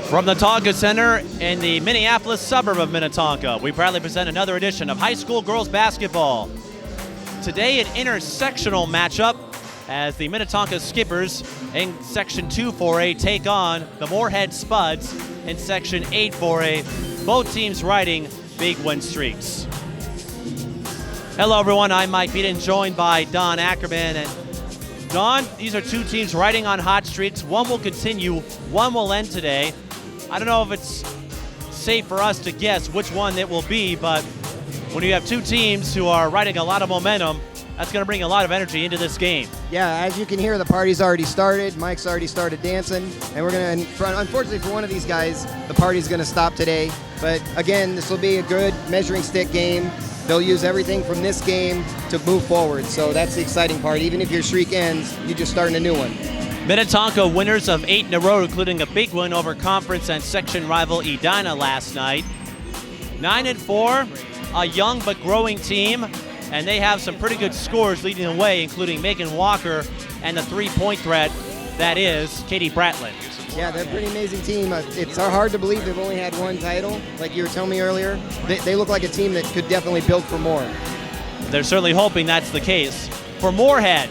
From the Tonka Center in the Minneapolis suburb of Minnetonka, we proudly present another edition of high school girls basketball. Today, an intersectional matchup as the Minnetonka Skippers in Section 2 4A take on the Moorhead Spuds in Section 8 4A, both teams riding big win streaks. Hello everyone, I'm Mike Peden, joined by Don Ackerman. And Don, these are two teams riding on hot streaks. One will continue, one will end today. I don't know if it's safe for us to guess which one it will be, but when you have two teams who are riding a lot of momentum, that's going to bring a lot of energy into this game. Yeah, as you can hear, the party's already started. Mike's already started dancing, and we're going to, unfortunately for one of these guys, the party's going to stop today. But again, this will be a good measuring stick game. They'll use everything from this game to move forward, so that's the exciting part. Even if your streak ends, you're just starting a new one. Minnetonka winners of 8 in a row, including a big win over conference and section rival Edina last night. 9-4, a young but growing team, and they have some pretty good scores leading the way, including Megan Walker and the three-point threat that is Katie Bratland. Yeah, they're a pretty amazing team. It's hard to believe they've only had one title. Like you were telling me earlier, they look like a team that could definitely build for more. They're certainly hoping that's the case. For Moorhead,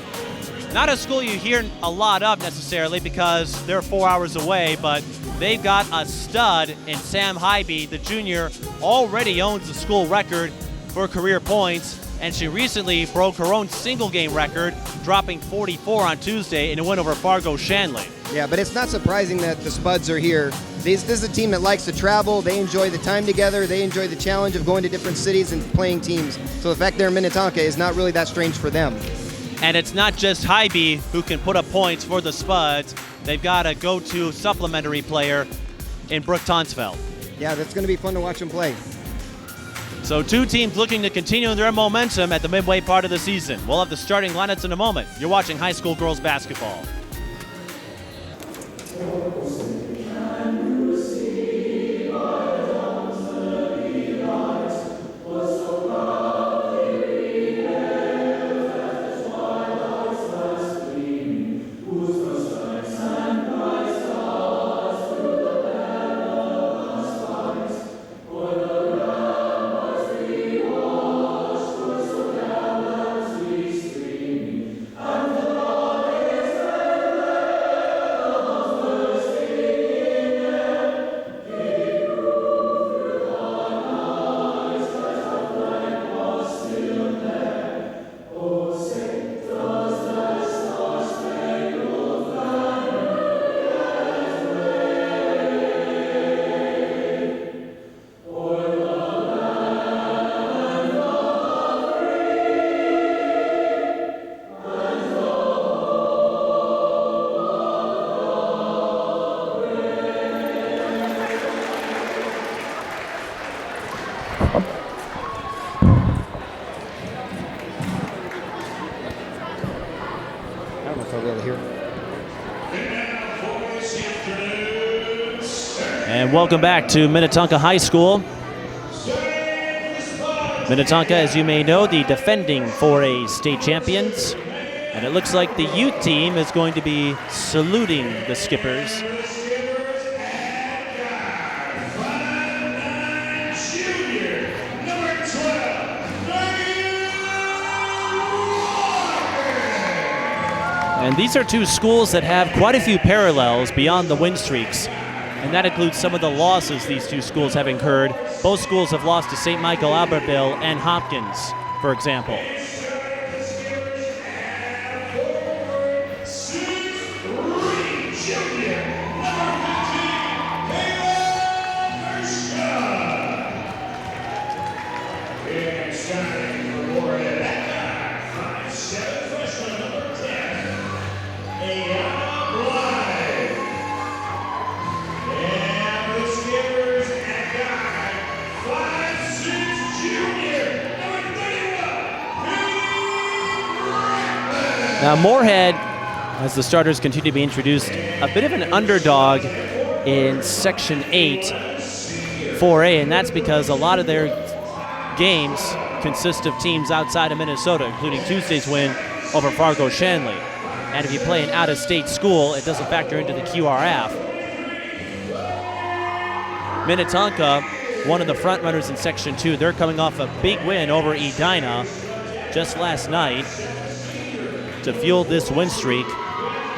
not a school you hear a lot of necessarily because they're 4 hours away, but they've got a stud in Sam Haiby. The junior already owns the school record for career points, and she recently broke her own single game record, dropping 44 on Tuesday in a win over Fargo Shanley. Yeah, but it's not surprising that the Spuds are here. This is a team that likes to travel. They enjoy the time together. They enjoy the challenge of going to different cities and playing teams. So the fact they're in Minnetonka is not really that strange for them. And it's not just Haiby who can put up points for the Spuds. They've got a go-to supplementary player in Brooke Tonsfeld. Yeah, that's going to be fun to watch them play. So two teams looking to continue their momentum at the midway part of the season. We'll have the starting lineups in a moment. You're watching high school girls basketball. And welcome back to Minnetonka High School. Minnetonka, as you may know, the defending 4A state champions. And it looks like the youth team is going to be saluting the Skippers. And these are two schools that have quite a few parallels beyond the win streaks. And that includes some of the losses these two schools have incurred. Both schools have lost to St. Michael, Albertville, and Hopkins, for example. Now Moorhead, as the starters continue to be introduced, a bit of an underdog in Section 8 4A, and that's because a lot of their games consist of teams outside of Minnesota, including Tuesday's win over Fargo Shanley. And if you play an out-of-state school, it doesn't factor into the QRF. Minnetonka, one of the front runners in Section 2. They're coming off a big win over Edina just last night to fuel this win streak.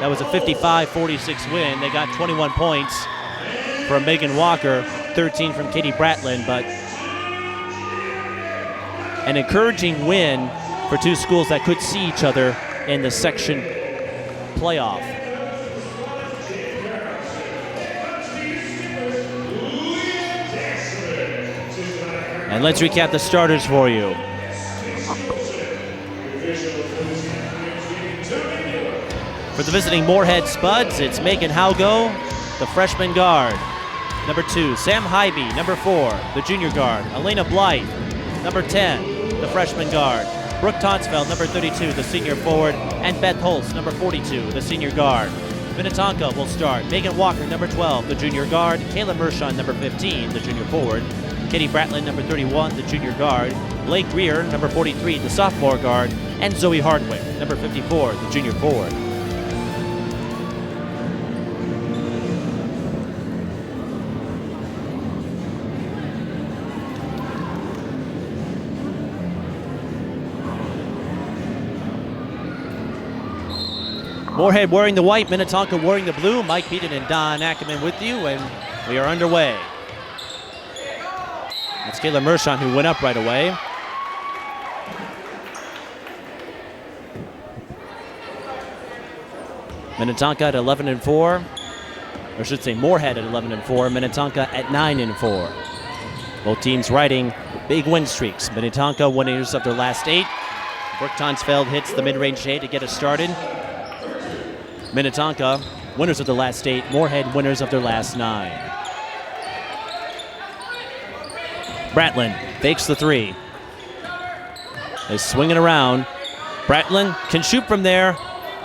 That was a 55-46 win. They got 21 points from Megan Walker, 13 from Katie Bratlin, but an encouraging win for two schools that could see each other in the section playoff. And let's recap the starters for you. For the visiting Moorhead Spuds, it's Megan Haugo, the freshman guard. Number 2, Sam Haiby. Number 4, the junior guard, Elena Blythe. Number 10, the freshman guard, Brooke Tonsfeld. Number 32, the senior forward, and Beth Holtz, number 42, the senior guard. Minnetonka will start. Megan Walker, number 12, the junior guard, Kayla Mershon, number 15, the junior forward, Katie Bratlin, number 31, the junior guard, Blake Greer, number 43, the sophomore guard, and Zoe Hardwick, number 54, the junior forward. Moorhead wearing the white, Minnetonka wearing the blue. Mike Peden and Don Ackerman with you, and we are underway. It's Kayla Mershon who went up right away. Minnetonka at 11-4, or I should say Moorhead at 11-4, Minnetonka at 9-4. Both teams riding big win streaks. Minnetonka winners of their last 8. Brooke Tonsfeld hits the mid-range shade to get us started. Minnetonka winners of the last 8. Moorhead winners of their last 9. Bratlin fakes the 3. They swing it around. Bratlin can shoot from there.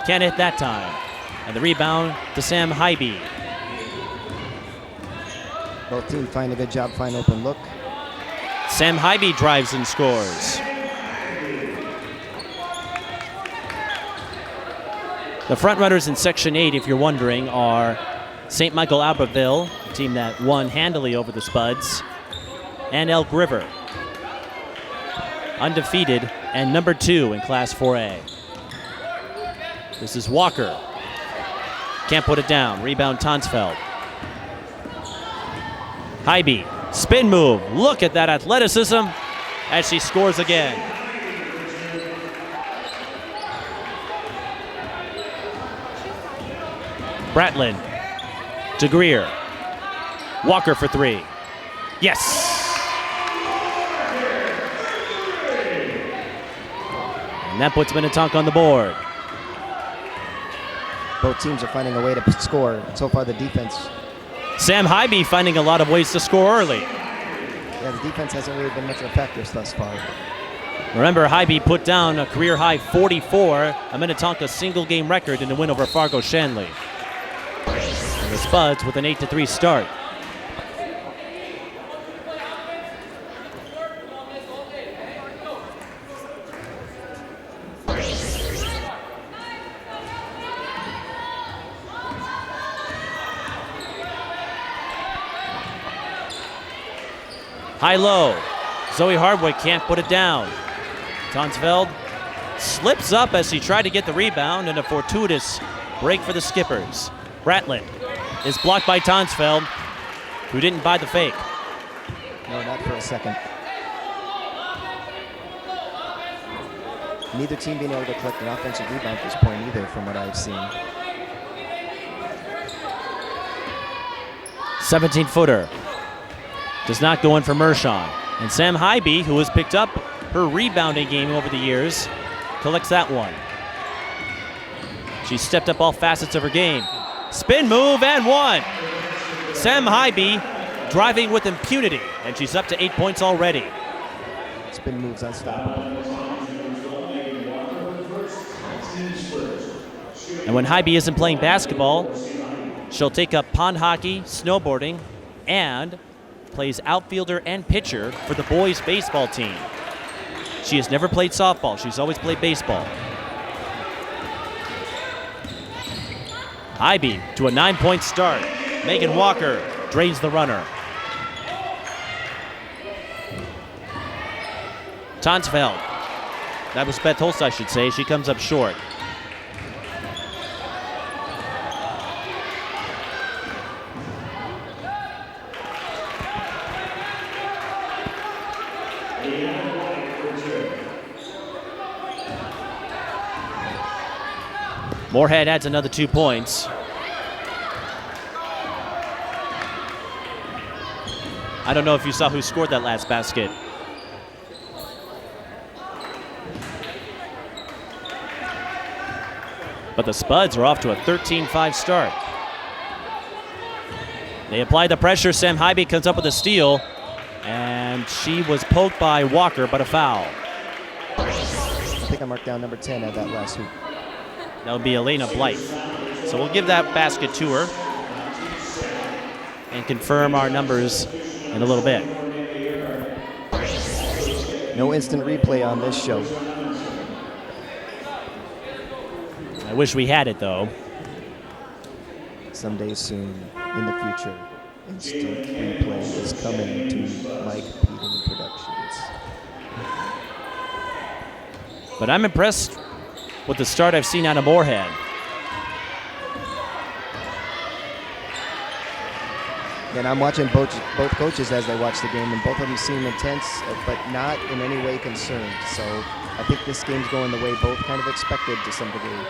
Can't hit that time. And the rebound to Sam Haiby. Both teams find a good job finding open look. Sam Haiby drives and scores. The front runners in Section 8, if you're wondering, are St. Michael Albertville, a team that won handily over the Spuds, and Elk River, undefeated and number 2 in Class 4A. This is Walker. Can't put it down. Rebound Tonsfeld. Haiby, spin move. Look at that athleticism as she scores again. Bratlin to Greer. Walker for 3. Yes! And that puts Minnetonka on the board. Both teams are finding a way to score. So far, the defense. Sam Haiby finding a lot of ways to score early. Yeah, the defense hasn't really been much effective thus far. Remember, Haiby put down a career-high 44, a Minnetonka single-game record in the win over Fargo Shanley. And the Spuds with an 8-3 start. High-low. Zoe Hardwick can't put it down. Tonsfeld slips up as he tried to get the rebound, and a fortuitous break for the Skippers. Bratlin is blocked by Tonsfeld, who didn't buy the fake. No, not for a second. Neither team being able to collect an offensive rebound at this point either, from what I've seen. 17-footer. Does not go in for Mershon. And Sam Haiby, who has picked up her rebounding game over the years, collects that one. She stepped up all facets of her game. Spin move and 1. Sam Haiby driving with impunity, and she's up to 8 points already. Spin moves unstoppable. And when Haiby isn't playing basketball, she'll take up pond hockey, snowboarding, and plays outfielder and pitcher for the boys' baseball team. She has never played softball. She's always played baseball. Haiby to a 9-point start. Megan Walker drains the runner. Tonsfeld. That was Beth Holst, I should say. She comes up short. Moorhead adds another 2 points. I don't know if you saw who scored that last basket. But the Spuds are off to a 13-5 start. They apply the pressure. Sam Haiby comes up with a steal, and she was poked by Walker, but a foul. I think I marked down number 10 at that last hoop. That would be Elena Blythe. So we'll give that basket to her and confirm our numbers in a little bit. No instant replay on this show. I wish we had it, though. Someday soon in the future, instant replay is coming to Mike Peden Productions. But I'm impressed with the start I've seen out of Moorhead. And I'm watching both coaches as they watch the game, and both of them seem intense, but not in any way concerned. So I think this game's going the way both kind of expected to some degree.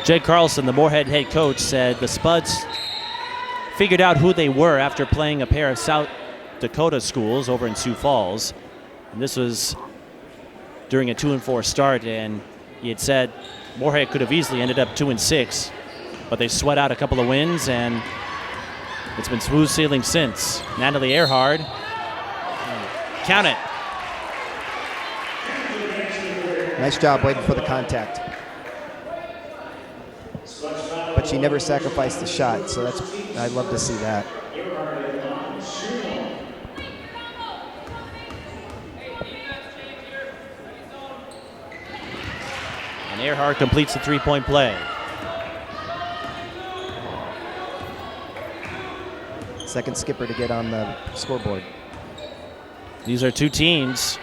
Jay Carlson, the Moorhead head coach, said the Spuds figured out who they were after playing a pair of South Dakota schools over in Sioux Falls. And this was during a 2-4 start, and he had said Moorhead could have easily ended up 2-6, but they sweat out a couple of wins, and it's been smooth sailing since. Natalie Earhart, count it. Nice job waiting for the contact. But she never sacrificed the shot, so I'd love to see that. And Earhart completes the 3-point play. Second skipper to get on the scoreboard. These are two teams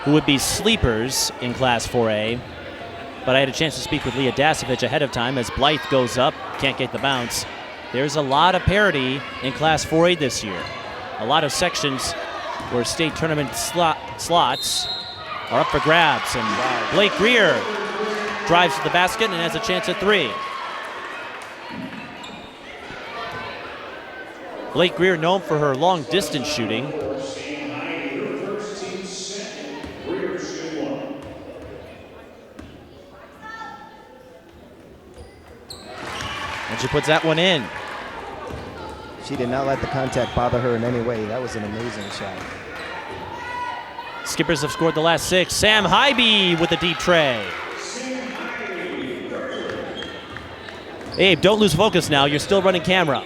who would be sleepers in Class 4A, but I had a chance to speak with Leah Dasovich ahead of time as Blythe goes up, can't get the bounce. There's a lot of parity in Class 4A this year. A lot of sections where state tournament slots are up for grabs, and Blake Greer drives to the basket and has a chance at 3. Blake Greer known for her long distance shooting. And she puts that one in. She did not let the contact bother her in any way. That was an amazing shot. Skippers have scored the last 6. Sam Haiby with a deep tray. Abe, don't lose focus now. You're still running camera.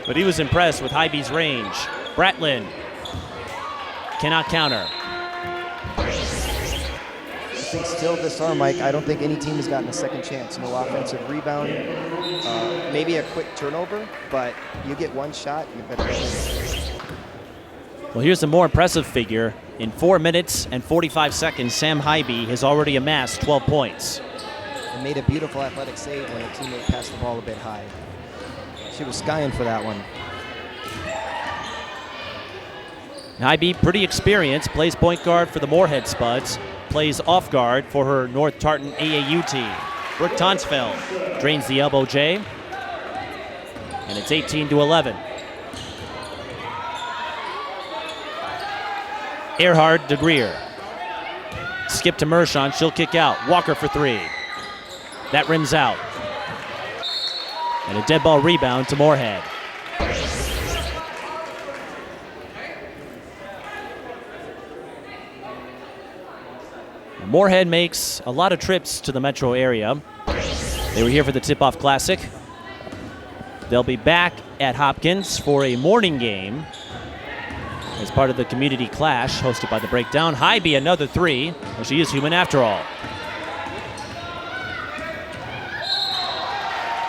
But he was impressed with Hybe's range. Bratlin cannot counter. I think still this arm, Mike, I don't think any team has gotten a second chance. No offensive rebound, maybe a quick turnover, but you get one shot, you better go. Well, here's a more impressive figure. In 4 minutes and 45 seconds, Sam Haiby has already amassed 12 points. And made a beautiful athletic save when a teammate passed the ball a bit high. She was skying for that one. Haiby, pretty experienced, plays point guard for the Moorhead Spuds, plays off guard for her North Tartan AAU team. Brooke Tonsfeld drains the elbow J, and it's 18-11. Earhart to Greer. Skip to Mershon, she'll kick out. Walker for 3. That rims out. And a dead ball rebound to Moorhead. Moorhead makes a lot of trips to the metro area. They were here for the Tip-Off Classic. They'll be back at Hopkins for a morning game as part of the community clash hosted by the Breakdown. Haiby, another 3. Well, she is human after all.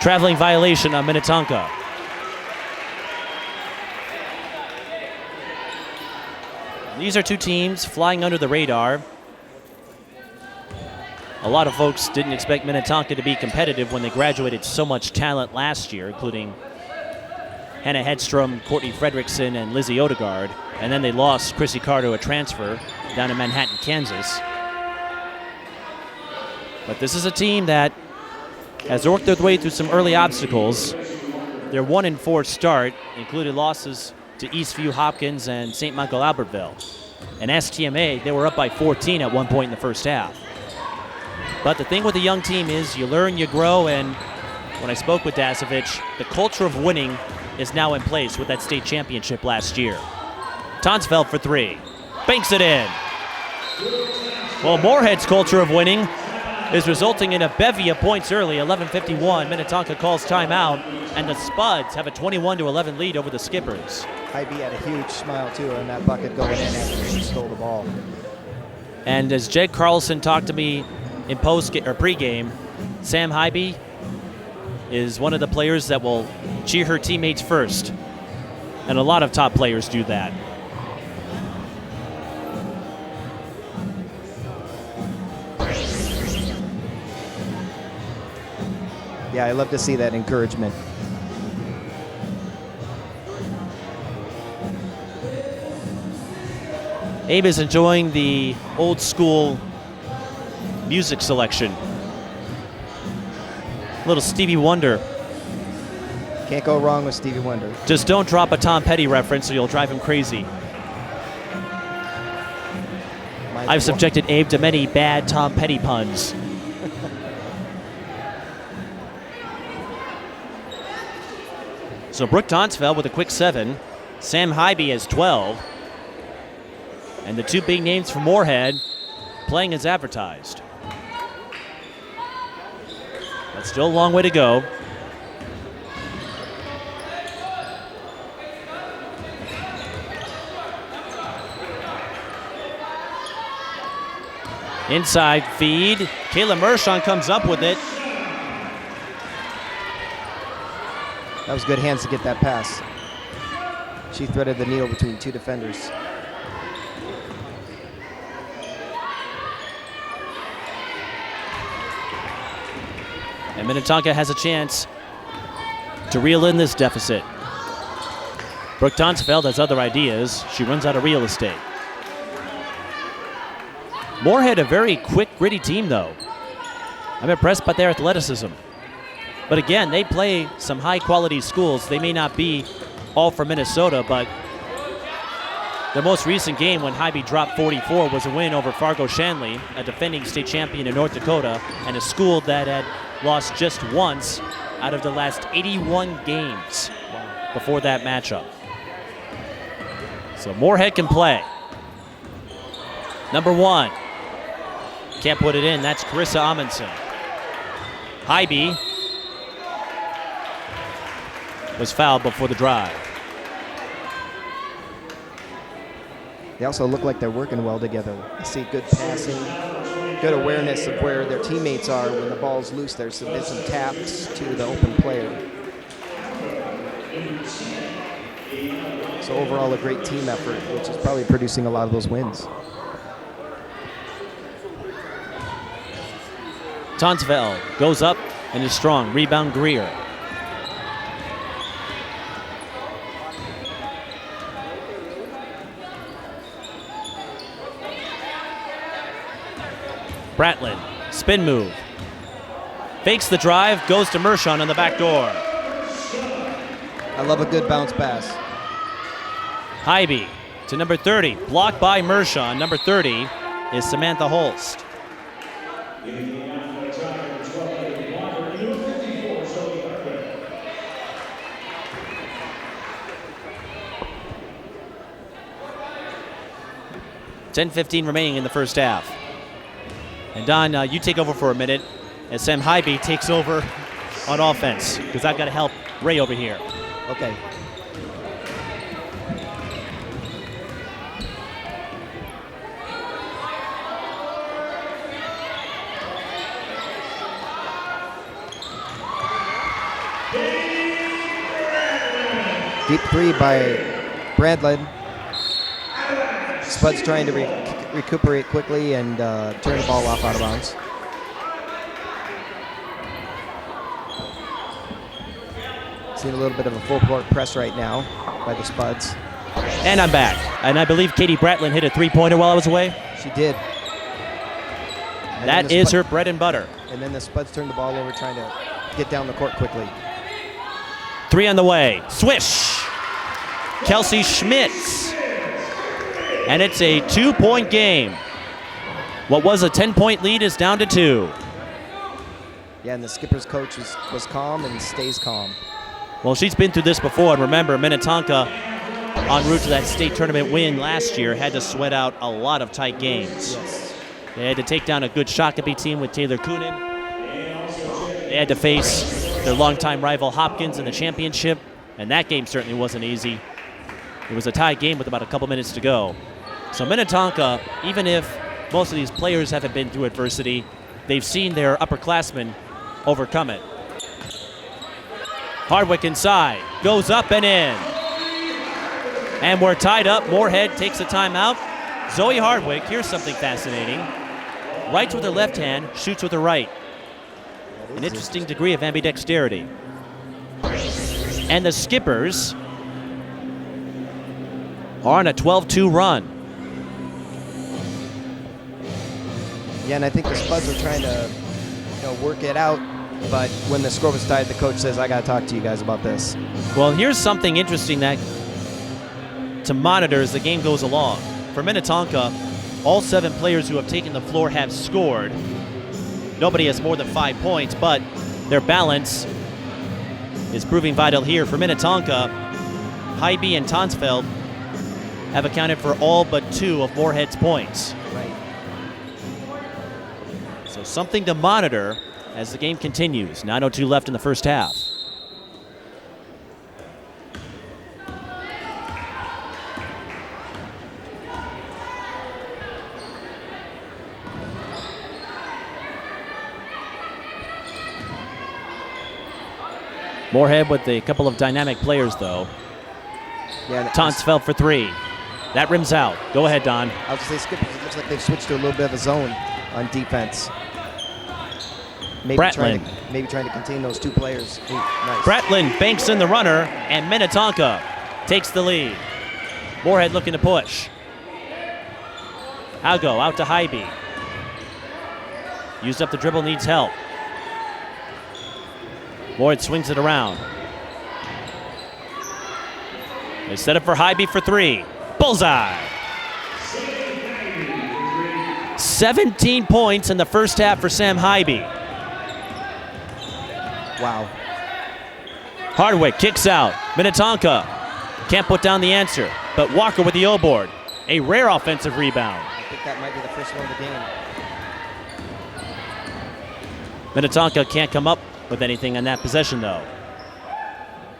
Traveling violation on Minnetonka. These are two teams flying under the radar. A lot of folks didn't expect Minnetonka to be competitive when they graduated so much talent last year, including Hannah Hedstrom, Courtney Fredrickson, and Lizzie Odegaard. And then they lost Chrissy Carter to a transfer down in Manhattan, Kansas. But this is a team that has worked their way through some early obstacles. Their 1-4 start included losses to Eastview, Hopkins, and St. Michael Albertville. And STMA, they were up by 14 at one point in the first half. But the thing with a young team is you learn, you grow, and when I spoke with Dasovich, the culture of winning is now in place with that state championship last year. Tonsfeld for three. Banks it in. Well, Moorhead's culture of winning is resulting in a bevy of points early. 11:51. Minnetonka calls timeout, and the Spuds have a 21-11 lead over the Skippers. Haiby had a huge smile, too, on that bucket going in after he stole the ball. And as Jed Carlson talked to me in pregame, Sam Haiby is one of the players that will cheer her teammates first. And a lot of top players do that. Yeah, I love to see that encouragement. Abe is enjoying the old school music selection. Little Stevie Wonder. Can't go wrong with Stevie Wonder. Just don't drop a Tom Petty reference or you'll drive him crazy. I've subjected Abe to many bad Tom Petty puns. So Brooke Tonsfeld with a quick 7. Sam Haiby has 12. And the two big names for Moorhead playing as advertised. But still a long way to go. Inside feed. Kayla Mershon comes up with it. That was good hands to get that pass. She threaded the needle between two defenders. And Minnetonka has a chance to reel in this deficit. Brooke Tonsfeld has other ideas. She runs out of real estate. Moorhead, a very quick, gritty team, though. I'm impressed by their athleticism. But again, they play some high-quality schools. They may not be all from Minnesota, but the most recent game when Haiby dropped 44 was a win over Fargo Shanley, a defending state champion in North Dakota, and a school that had lost just once out of the last 81 games before that matchup. So Moorhead can play. Number 1. Can't put it in. That's Carissa Amundsen. Haiby was fouled before the drive. They also look like they're working well together. I see good passing, good awareness of where their teammates are when the ball's loose. There's been some taps to the open player. So overall, a great team effort, which is probably producing a lot of those wins. Tonsfeld goes up and is strong. Rebound Greer. Bratlin, spin move. Fakes the drive, goes to Mershon on the back door. I love a good bounce pass. Haiby to number 30, blocked by Mershon. Number 30 is Samantha Holst. $10:15 remaining in the first half. And Don, you take over for a minute as Sam Haiby takes over on offense, because I've got to help Ray over here. Okay. Deep three by Bradley. Spud's trying to recuperate quickly and turn the ball off out of bounds. Seeing a little bit of a full court press right now by the Spuds. And I'm back. And I believe Katie Bratlin hit a three-pointer while I was away. She did. And that is her bread and butter. And then the Spuds turned the ball over trying to get down the court quickly. 3 on the way. Swish. Kelsey Schmitz. And it's a 2-point game. What was a 10-point lead is down to 2. Yeah, and the skipper's coach was calm and stays calm. Well, she's been through this before, and remember, Minnetonka, en route to that state tournament win last year, had to sweat out a lot of tight games. Yes. They had to take down a good Shakopee team with Taylor Coonan. They had to face their longtime rival Hopkins in the championship, and that game certainly wasn't easy. It was a tie game with about a couple minutes to go. So Minnetonka, even if most of these players haven't been through adversity, they've seen their upperclassmen overcome it. Hardwick inside, goes up and in. And we're tied up. Moorhead takes a timeout. Zoe Hardwick, here's something fascinating. Writes with her left hand, shoots with her right. An interesting degree of ambidexterity. And the Skippers are on a 12-2 run. Yeah, and I think the Spuds are trying to work it out. But when the score was tied, the coach says, I got to talk to you guys about this. Well, here's something interesting that to monitor as the game goes along. For Minnetonka, all 7 players who have taken the floor have scored. Nobody has more than 5 points, but their balance is proving vital here. For Minnetonka, Haiby and Tonsfeld have accounted for all but 2 of Moorhead's points. Right. So something to monitor as the game continues. 9:02 left in the first half. Moorhead with a couple of dynamic players, though. Yeah, Tonsfeld for 3. That rims out. Go ahead, Don. I was going to say, Skippers, it looks like they've switched to a little bit of a zone on defense. Maybe Bratlin. trying to contain those 2 players. Ooh, nice. Bratlin banks in the runner, and Minnetonka takes the lead. Moorhead looking to push. Algo out to Haiby. Used up the dribble, needs help. Moorhead swings it around. They set up for Haiby for 3. Bullseye. 17 points in the first half for Sam Haiby. Wow. Hardwick kicks out. Minnetonka can't put down the answer, but Walker with the O-board. A rare offensive rebound. I think that might be the first one of the game. Minnetonka can't come up with anything on that possession, though.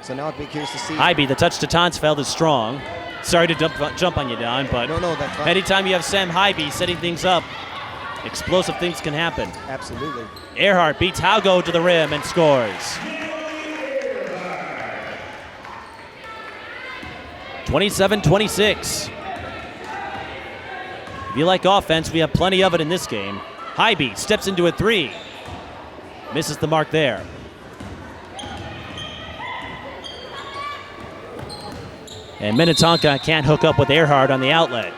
So now I'd be curious to see. Haiby, the touch to Tonsfeld is strong. Sorry to jump on you, Don, but No, that's fine. anytime you have Sam Haiby setting things up, explosive things can happen. Absolutely. Earhart beats Haugo to the rim and scores. 27-26. If you like offense, we have plenty of it in this game. Haiby steps into a 3. Misses the mark there. And Minnetonka can't hook up with Earhart on the outlet.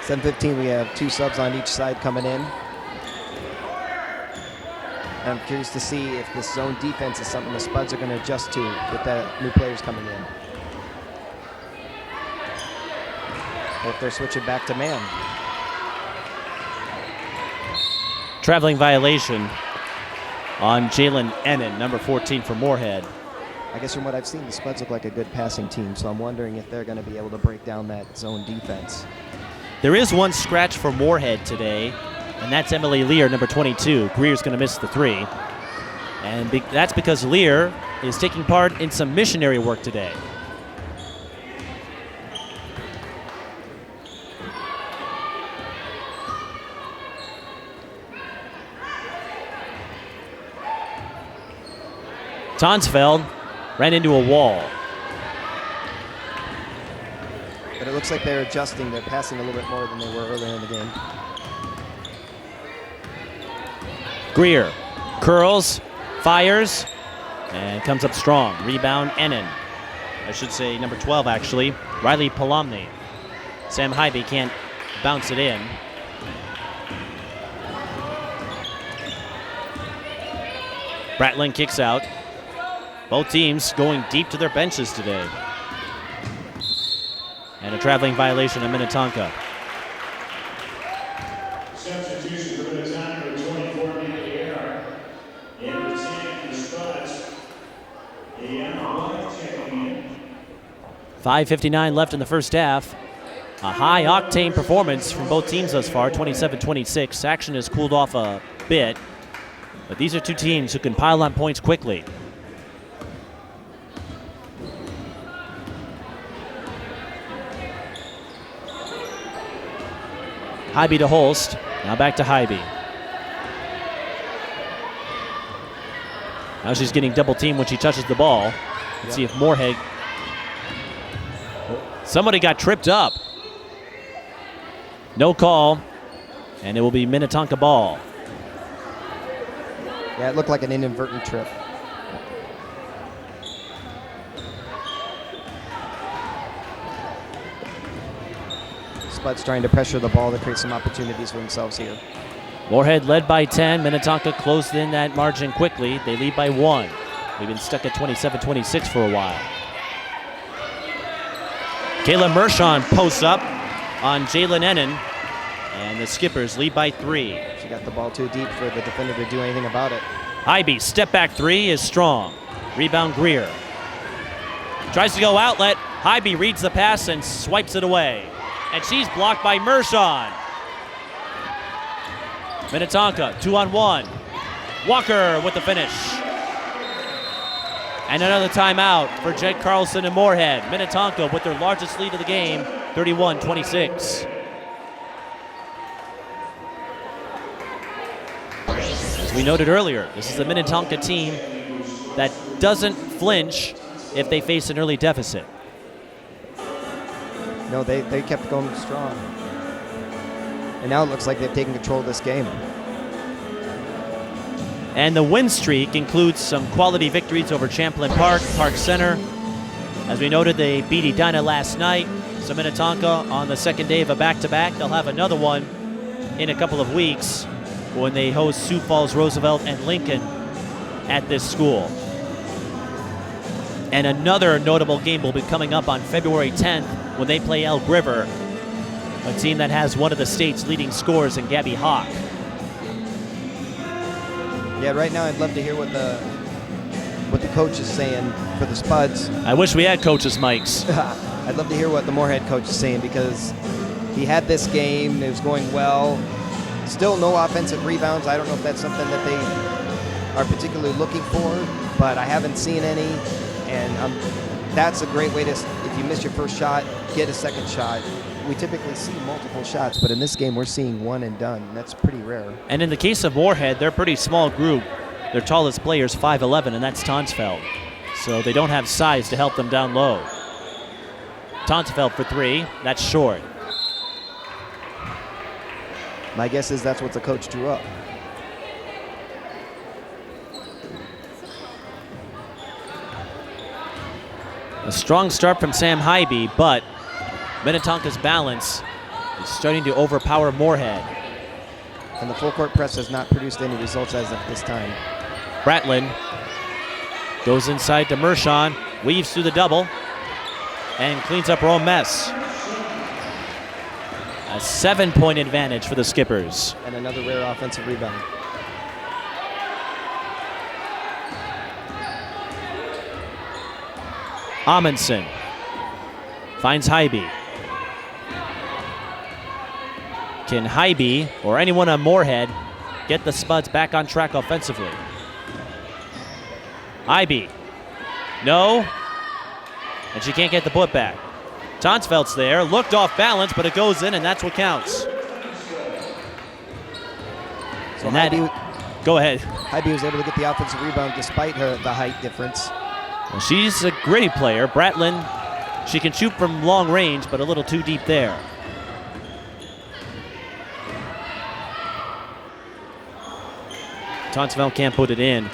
.7:15, we have 2 subs on each side coming in. And I'm curious to see if this zone defense is something the Spuds are going to adjust to with the new players coming in. Or if they're switching back to man. Traveling violation on Jalen Ennin, number 14 for Moorhead. I guess from what I've seen, the Spuds look like a good passing team, so I'm wondering if they're going to be able to break down that zone defense. There is one scratch for Moorhead today, and that's Emily Lear, number 22. Greer's going to miss the 3. And that's because Lear is taking part in some missionary work today. Tonsfeld ran into a wall. But it looks like they're adjusting. They're passing a little bit more than they were earlier in the game. Greer curls, fires, and comes up strong. Rebound, Ennen. I should say number 12, actually. Riley Palomny. Sam Haiby can't bounce it in. Bratlin kicks out. Both teams going deep to their benches today. And a traveling violation of Minnetonka. Substitution for Minnetonka, 24 in the air. In the tank, the Spuds. Checking in. 5:59 left in the first half. A high-octane performance from both teams thus far, 27-26. Action has cooled off a bit, but these are two teams who can pile on points quickly. Haiby to Holst. Now back to Haiby. Now she's getting double teamed when she touches the ball. Let's see if Moorhead. Somebody got tripped up. No call, and it will be Minnetonka ball. Yeah, it looked like an inadvertent trip. Spuds trying to pressure the ball to create some opportunities for themselves here. Moorhead led by 10. Minnetonka closed in that margin quickly. They lead by 1. We've been stuck at 27-26 for a while. Kayla Mershon posts up on Jalen Ennen, and the Skippers lead by 3. She got the ball too deep for the defender to do anything about it. Haiby, step back 3 is strong. Rebound Greer. Tries to go outlet. Haiby reads the pass and swipes it away. And she's blocked by Mershon. Minnetonka, 2-on-1. Walker with the finish. And another timeout for Jed Carlson and Moorhead. Minnetonka with their largest lead of the game, 31-26. As we noted earlier, this is a Minnetonka team that doesn't flinch if they face an early deficit. No, they kept going strong. And now it looks like they've taken control of this game. And the win streak includes some quality victories over Champlain Park, Park Center. As we noted, they beat Edina last night. So Minnetonka on the second day of a back-to-back. They'll have another one in a couple of weeks when they host Sioux Falls, Roosevelt, and Lincoln at this school. And another notable game will be coming up on February 10th when they play Elk River, a team that has one of the state's leading scorers in Gabby Hawk. Yeah, right now I'd love to hear what the coach is saying for the Spuds. I wish we had coaches' mics. I'd love to hear what the Moorhead coach is saying because he had this game, it was going well. Still no offensive rebounds. I don't know if that's something that they are particularly looking for, but I haven't seen any. And that's a great way to, if you miss your first shot, get a second shot. We typically see multiple shots, but in this game we're seeing one and done. That's pretty rare. And in the case of Moorhead, they're a pretty small group. Their tallest player is 5'11", and that's Tonsfeld. So they don't have size to help them down low. Tonsfeld for 3, that's short. My guess is that's what the coach drew up. A strong start from Sam Haiby, but Minnetonka's balance is starting to overpower Moorhead. And the full court press has not produced any results as of this time. Bratlin goes inside to Mershon, weaves through the double, and cleans up her own mess. A 7-point advantage for the Skippers. And another rare offensive rebound. Amundsen finds Haiby. Can Haiby or anyone on Moorhead get the Spuds back on track offensively? Haiby, no, and she can't get the putback. Tonsfeld's there, looked off balance, but it goes in, and that's what counts. So and that Go ahead. Haiby was able to get the offensive rebound despite the height difference. Well, she's a gritty player. Bratlin, she can shoot from long range, but a little too deep there. Tonsville can't put it in.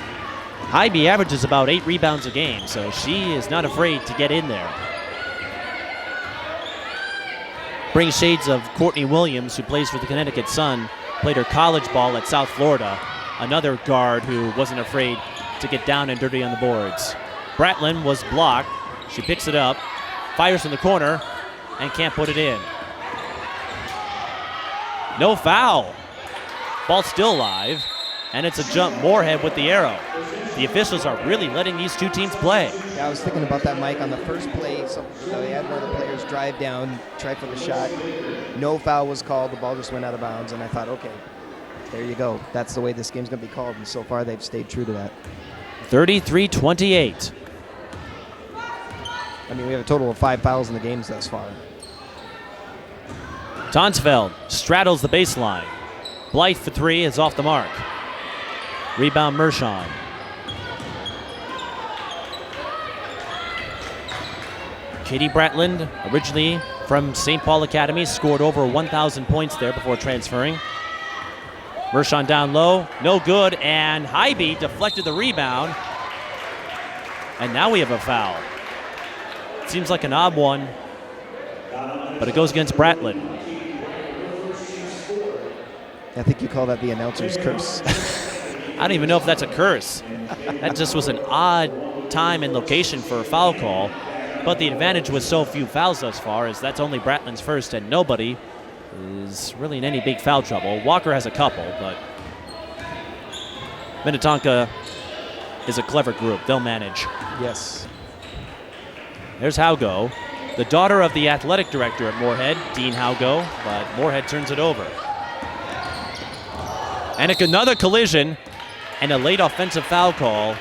Haiby averages about 8 rebounds a game, so she is not afraid to get in there. Brings shades of Courtney Williams, who plays for the Connecticut Sun, played her college ball at South Florida, another guard who wasn't afraid to get down and dirty on the boards. Bratlin was blocked. She picks it up, fires in the corner, and can't put it in. No foul. Ball still live, and it's a jump. Moorhead with the arrow. The officials are really letting these two teams play. Yeah, I was thinking about that, Mike. On the first play, they had one of the players drive down, try for the shot. No foul was called. The ball just went out of bounds, and I thought, okay, there you go. That's the way this game's going to be called, and so far they've stayed true to that. 33-28. I mean, we have a total of 5 fouls in the games thus far. Tonsfeld straddles the baseline. Blythe for 3 is off the mark. Rebound Mershon. Katie Bratlin, originally from St. Paul Academy, scored over 1,000 points there before transferring. Mershon down low, no good, and Haiby deflected the rebound. And now we have a foul. Seems like an odd one, but it goes against Bratlin. I think you call that the announcer's curse. I don't even know if that's a curse. That just was an odd time and location for a foul call. But the advantage with so few fouls thus far is that's only Bratlin's first, and nobody is really in any big foul trouble. Walker has a couple, but Minnetonka is a clever group. They'll manage. Yes. There's Haugo, the daughter of the athletic director at Moorhead, Dean Haugo, but Moorhead turns it over. And another collision and a late offensive foul call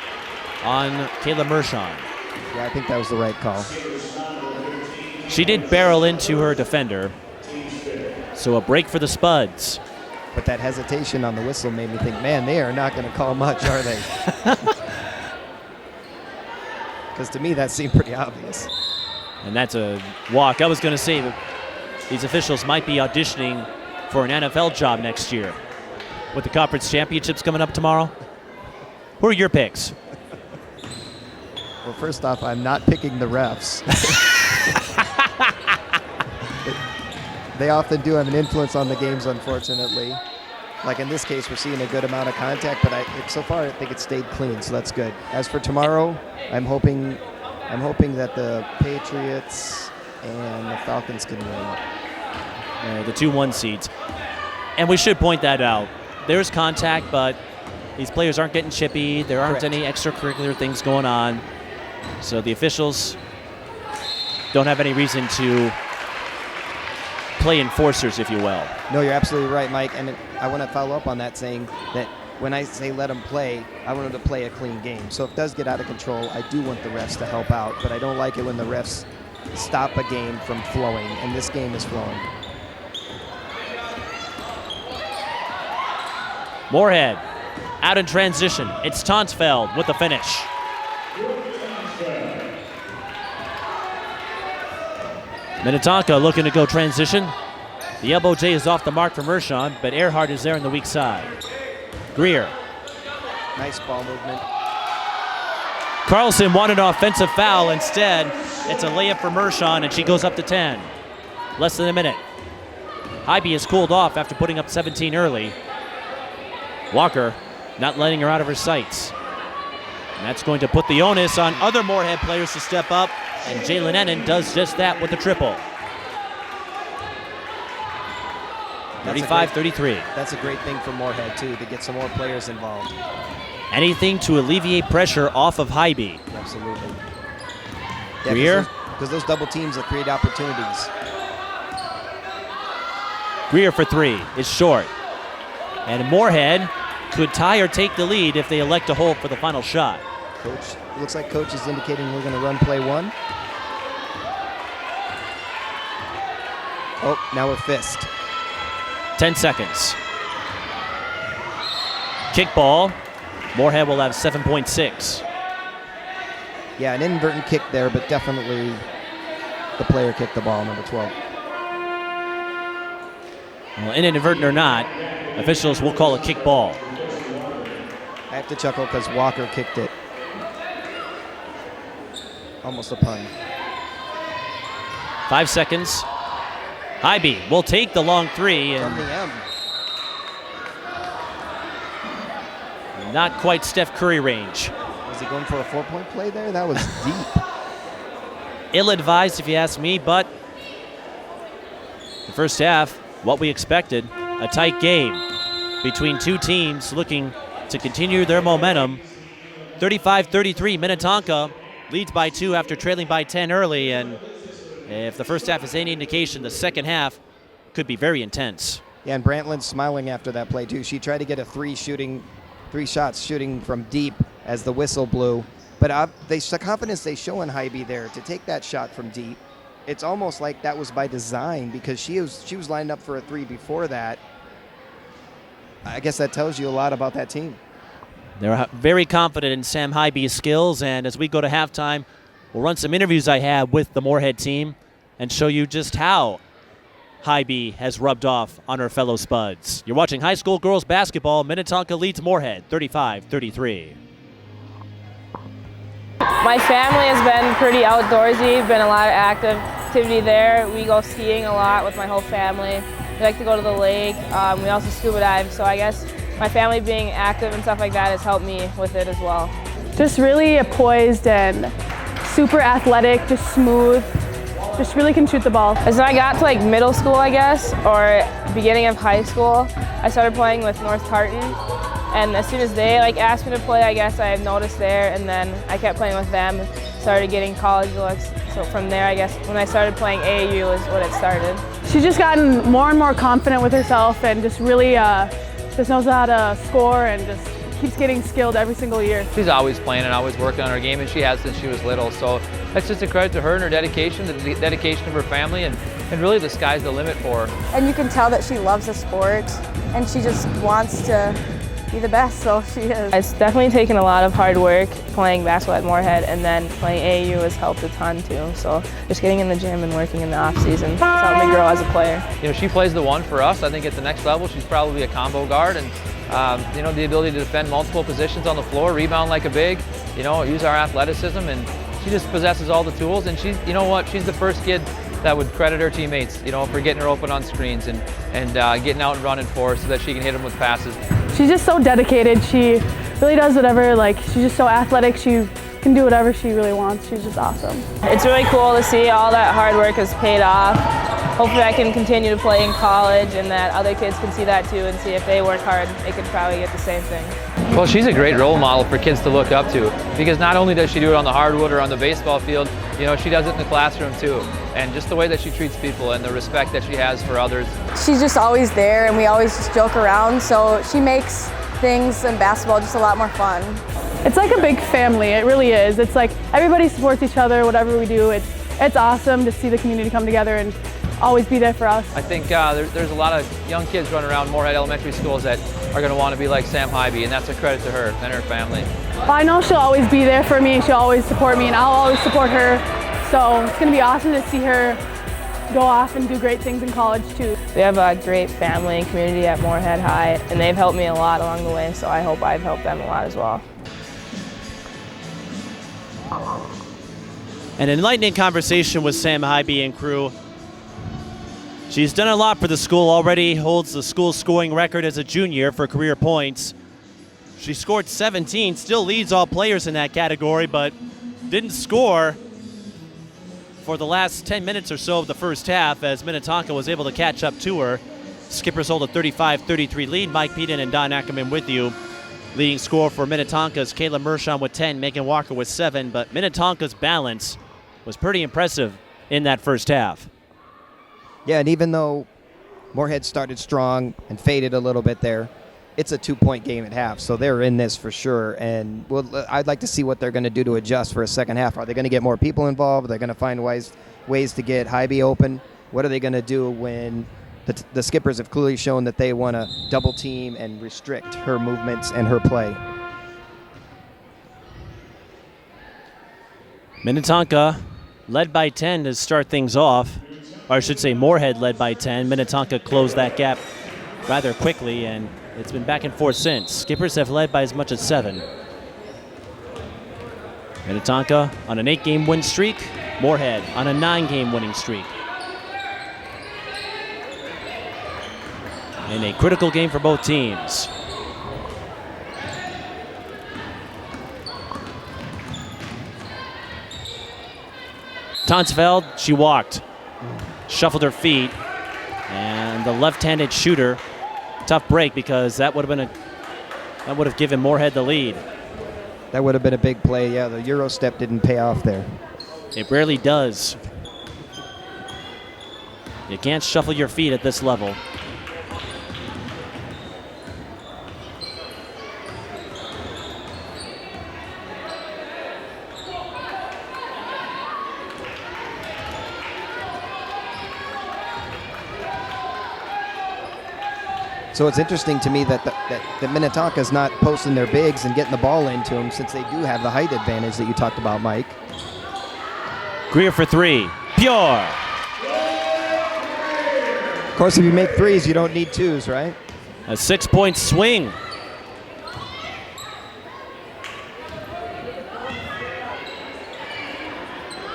on Kayla Mershon. Yeah, I think that was the right call. She did barrel into her defender, so a break for the Spuds. But that hesitation on the whistle made me think, man, they are not going to call much, are they? Because to me, that seemed pretty obvious. And that's a walk. I was going to say that these officials might be auditioning for an NFL job next year. With the conference championships coming up tomorrow. Who are your picks? Well, first off, I'm not picking the refs. They often do have an influence on the games, unfortunately. Like in this case, we're seeing a good amount of contact, but so far I think it stayed clean, so that's good. As for tomorrow, I'm hoping that the Patriots and the Falcons can win. The 2-1 seeds. And we should point that out. There's contact, but these players aren't getting chippy. There aren't any extracurricular things going on. So the officials don't have any reason to play enforcers, if you will. No, you're absolutely right, Mike. And I want to follow up on that, saying that when I say let them play, I want them to play a clean game. So if it does get out of control, I do want the refs to help out. But I don't like it when the refs stop a game from flowing. And this game is flowing. Moorhead out in transition. It's Tonsfeld with the finish. Minnetonka looking to go transition. The elbow J is off the mark for Mershon, but Earhart is there on the weak side. Greer. Nice ball movement. Carlson wanted an offensive foul. Instead, it's a layup for Mershon, and she goes up to 10. Less than a minute. Haiby is cooled off after putting up 17 early. Walker not letting her out of her sights. And that's going to put the onus on other Moorhead players to step up, and Jalen Ennin does just that with the triple. 35-33. That's a great thing for Moorhead, too, to get some more players involved. Anything to alleviate pressure off of Haiby. Absolutely. Greer. Because those double teams that create opportunities. Greer for 3 is short. And Moorhead could tie or take the lead if they elect to hold for the final shot. Coach, looks like coach is indicating we're going to run play 1. Oh, now we're fist. 10 seconds. kickball. Moorhead will have 7.6. Yeah, an inadvertent kick there, but definitely the player kicked the ball, number 12. Well, inadvertent or not, officials will call a kickball. I have to chuckle because Walker kicked it. Almost a pun. 5 seconds. Haiby will take the long three, From and the M. not quite Steph Curry range. Was he going for a 4-point play there? That was deep. Ill-advised, if you ask me, but the first half, what we expected, a tight game between two teams looking to continue their momentum. 35-33, Minnetonka leads by 2 after trailing by 10 early, and if the first half is any indication, the second half could be very intense. Yeah, and Brantland's smiling after that play too. She tried to get a 3 shots shooting from deep as the whistle blew. But the confidence they show in Haiby there to take that shot from deep, it's almost like that was by design because she was lined up for a 3 before that. I guess that tells you a lot about that team. They're very confident in Sam Haiby's skills, and as we go to halftime, we'll run some interviews I had with the Moorhead team and show you just how Haiby has rubbed off on her fellow Spuds. You're watching high school girls basketball. Minnetonka leads Moorhead 35-33. My family has been pretty outdoorsy, been a lot of activity there. We go skiing a lot with my whole family. We like to go to the lake. We also scuba dive, so I guess my family being active and stuff like that has helped me with it as well. Just really poised and super athletic, just smooth, just really can shoot the ball. As I got to like middle school, I guess, or beginning of high school, I started playing with North Tartan. And as soon as they asked me to play, I guess I had noticed there, and then I kept playing with them, started getting college looks. So from there, I guess, when I started playing AAU is what it started. She's just gotten more and more confident with herself and just really just knows how to score and just keeps getting skilled every single year. She's always playing and always working on her game, and she has since she was little. So that's just a credit to her and her dedication, the dedication of her family, and really the sky's the limit for her. And you can tell that she loves the sport and she just wants to be the best, so she is. It's definitely taken a lot of hard work playing basketball at Moorhead, and then playing AAU has helped a ton too. So just getting in the gym and working in the off season has helped me grow as a player. You know, she plays the 1 for us. I think at the next level, she's probably a combo guard, and you know, the ability to defend multiple positions on the floor, rebound like a big, you know, use our athleticism, and she just possesses all the tools. And she's, you know what, she's the first kid that would credit her teammates, you know, for getting her open on screens and getting out and running for her so that she can hit them with passes. She's just so dedicated. She really does whatever, she's just so athletic. She can do whatever she really wants. She's just awesome. It's really cool to see all that hard work has paid off. Hopefully I can continue to play in college, and that other kids can see that too and see if they work hard, they could probably get the same thing. Well, she's a great role model for kids to look up to, because not only does she do it on the hardwood or on the baseball field, you know, she does it in the classroom too. And just the way that she treats people and the respect that she has for others. She's just always there, and we always just joke around, so she makes things in basketball just a lot more fun. It's like a big family, it really is. It's like everybody supports each other, whatever we do. It's awesome to see the community come together and always be there for us. I think there's a lot of young kids running around Moorhead elementary schools that are going to want to be like Sam Haiby, and that's a credit to her and her family. Well, I know she'll always be there for me, she'll always support me, and I'll always support her. So it's going to be awesome to see her go off and do great things in college too. We have a great family and community at Moorhead High, and they've helped me a lot along the way, so I hope I've helped them a lot as well. An enlightening conversation with Sam Haiby and crew. She's done a lot for the school already, holds the school scoring record as a junior for career points. She scored 17, still leads all players in that category, but didn't score for the last 10 minutes or so of the first half as Minnetonka was able to catch up to her. Skippers hold a 35-33 lead. Mike Peden and Don Ackerman with you. Leading score for Minnetonka's Kayla Mershon with 10, Megan Walker with 7, but Minnetonka's balance was pretty impressive in that first half. Yeah, and even though Moorhead started strong and faded a little bit there, it's a 2-point game at half, so they're in this for sure. And I'd like to see what they're going to do to adjust for a second half. Are they going to get more people involved? Are they going to find ways to get Haiby open? What are they going to do when the skippers have clearly shown that they want to double team and restrict her movements and her play. Minnetonka led by 10 to start things off, or I should say Moorhead led by 10. Minnetonka closed that gap rather quickly, and it's been back and forth since. Skippers have led by as much as 7. Minnetonka on an 8-game win streak, Moorhead on a 9-game winning streak. In a critical game for both teams. Tonsfeld, she walked, shuffled her feet, and the left-handed shooter, tough break because that would have given Moorhead the lead. That would have been a big play. Yeah, the Euro step didn't pay off there. It rarely does. You can't shuffle your feet at this level. So it's interesting to me that Minnetonka is not posting their bigs and getting the ball into them, since they do have the height advantage that you talked about, Mike. Greer for 3. Pure. Of course, if you make threes, you don't need twos, right? A 6-point swing.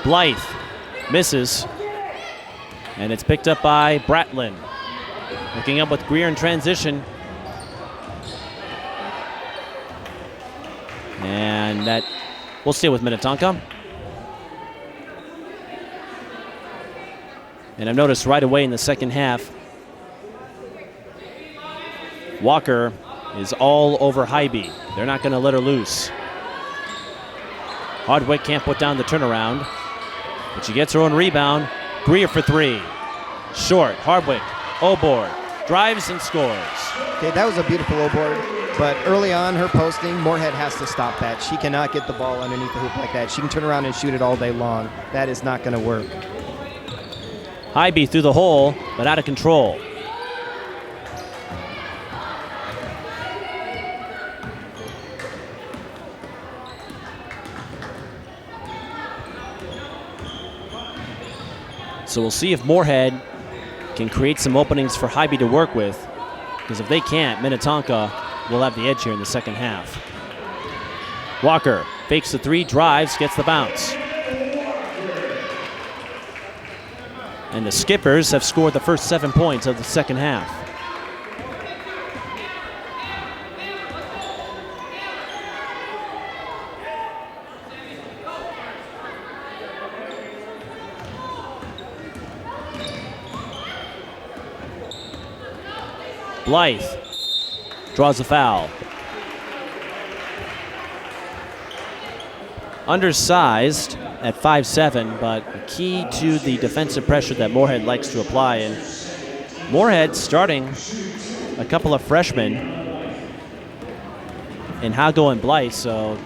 Blythe misses. And it's picked up by Bratlin. Looking up with Greer in transition. And that will stay with Minnetonka. And I've noticed right away in the second half, Walker is all over Haiby. They're not going to let her loose. Hardwick can't put down the turnaround, but she gets her own rebound. Greer for 3. Short, Hardwick, O-board, drives and scores. Okay, that was a beautiful O-board, but early on, her posting, Moorhead has to stop that. She cannot get the ball underneath the hoop like that. She can turn around and shoot it all day long. That is not going to work. Haiby through the hole, but out of control. So we'll see if Moorhead can create some openings for Haiby to work with, because if they can't, Minnetonka will have the edge here in the second half. Walker fakes the 3, drives, gets the bounce. And the Skippers have scored the first 7 points of the second half. Blythe draws a foul. Undersized at 5'7", but key to the defensive pressure that Moorhead likes to apply. And Moorhead starting a couple of freshmen in Hago and Blythe, so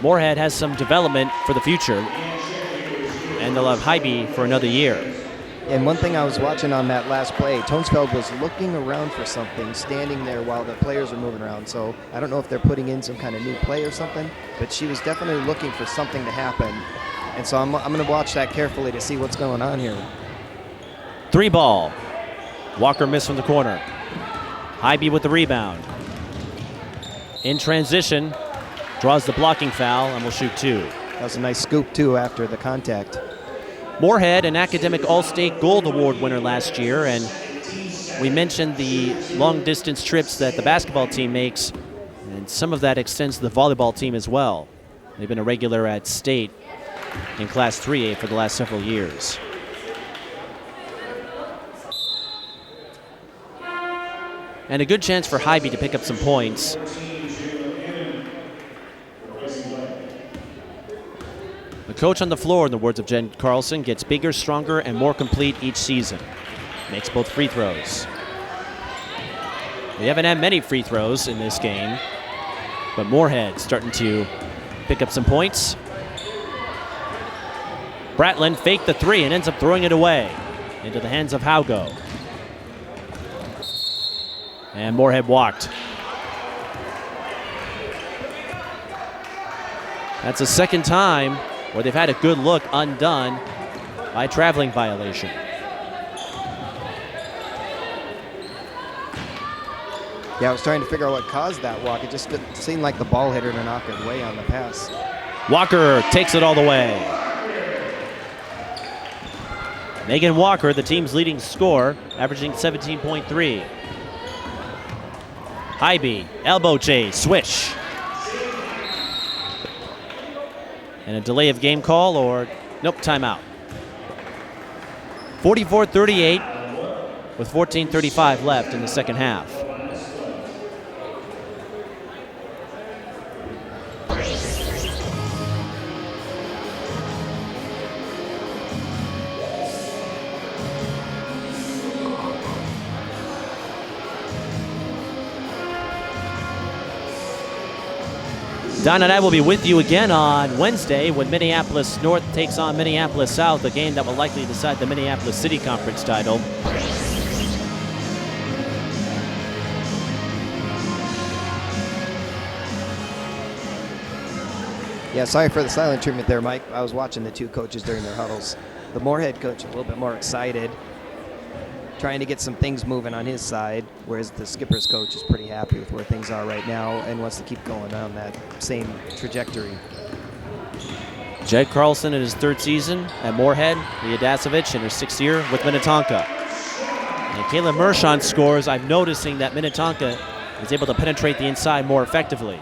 Moorhead has some development for the future, and they'll have Haiby for another year. And one thing I was watching on that last play, Tonsfeld was looking around for something, standing there while the players are moving around. So I don't know if they're putting in some kind of new play or something, but she was definitely looking for something to happen. And so I'm going to watch that carefully to see what's going on here. 3 ball. Walker missed from the corner. Haiby with the rebound. In transition, draws the blocking foul and will shoot 2. That was a nice scoop, too, after the contact. Moorhead, an academic All-State Gold Award winner last year, and we mentioned the long-distance trips that the basketball team makes, and some of that extends to the volleyball team as well. They've been a regular at state in Class 3A for the last several years. And a good chance for Haiby to pick up some points. The coach on the floor, in the words of Jen Carlson, gets bigger, stronger, and more complete each season. Makes both free throws. We haven't had many free throws in this game, but Moorhead starting to pick up some points. Bratlin faked the 3 and ends up throwing it away. into the hands of Haugo. And Moorhead walked. That's the second time where they've had a good look undone by a traveling violation. Yeah, I was trying to figure out what caused that walk. It just seemed like the ball hit her in an awkward way on the pass. Walker takes it all the way. Megan Walker, the team's leading scorer, averaging 17.3. Haiby, elbow chase, swish. And a delay of game call or, nope, timeout. 44-38 with 14:35 left in the second half. Don and I will be with you again on Wednesday when Minneapolis North takes on Minneapolis South, a game that will likely decide the Minneapolis City Conference title. Yeah, sorry for the silent treatment there, Mike. I was watching the two coaches during their huddles. The Moorhead coach a little bit more excited, trying to get some things moving on his side, whereas the skipper's coach is pretty happy with where things are right now and wants to keep going on that same trajectory. Jed Carlson in his third season at Moorhead, Leah Dasovich in her sixth year with Minnetonka. And Kayla Mershon scores. I'm noticing that Minnetonka is able to penetrate the inside more effectively.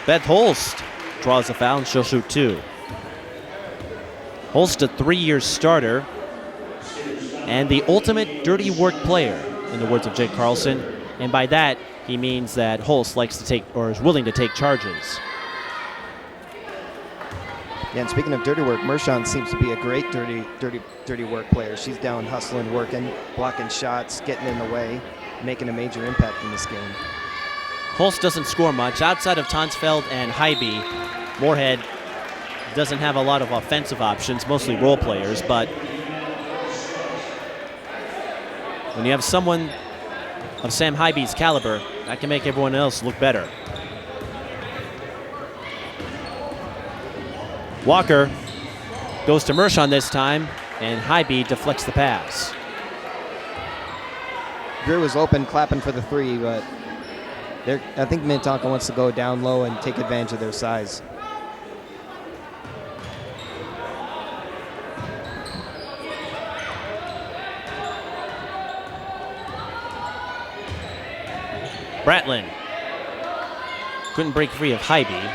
Beth Holst draws a foul and she'll shoot two. Holst, a 3-year starter and the ultimate dirty work player, in the words of Jake Carlson. And by that, he means that Holst likes to take, or is willing to take charges. Yeah, and speaking of dirty work, Mershon seems to be a great dirty work player. She's down hustling, working, blocking shots, getting in the way, making a major impact in this game. Holst doesn't score much. Outside of Tonsfeld and Haiby, Moorhead doesn't have a lot of offensive options, mostly role players, but when you have someone of Sam Haiby's caliber, that can make everyone else look better. Walker goes to Mershon this time, and Haiby deflects the pass. Drew was open, clapping for the three, but I think Minnetonka wants to go down low and take advantage of their size. Bratlin couldn't break free of Haiby.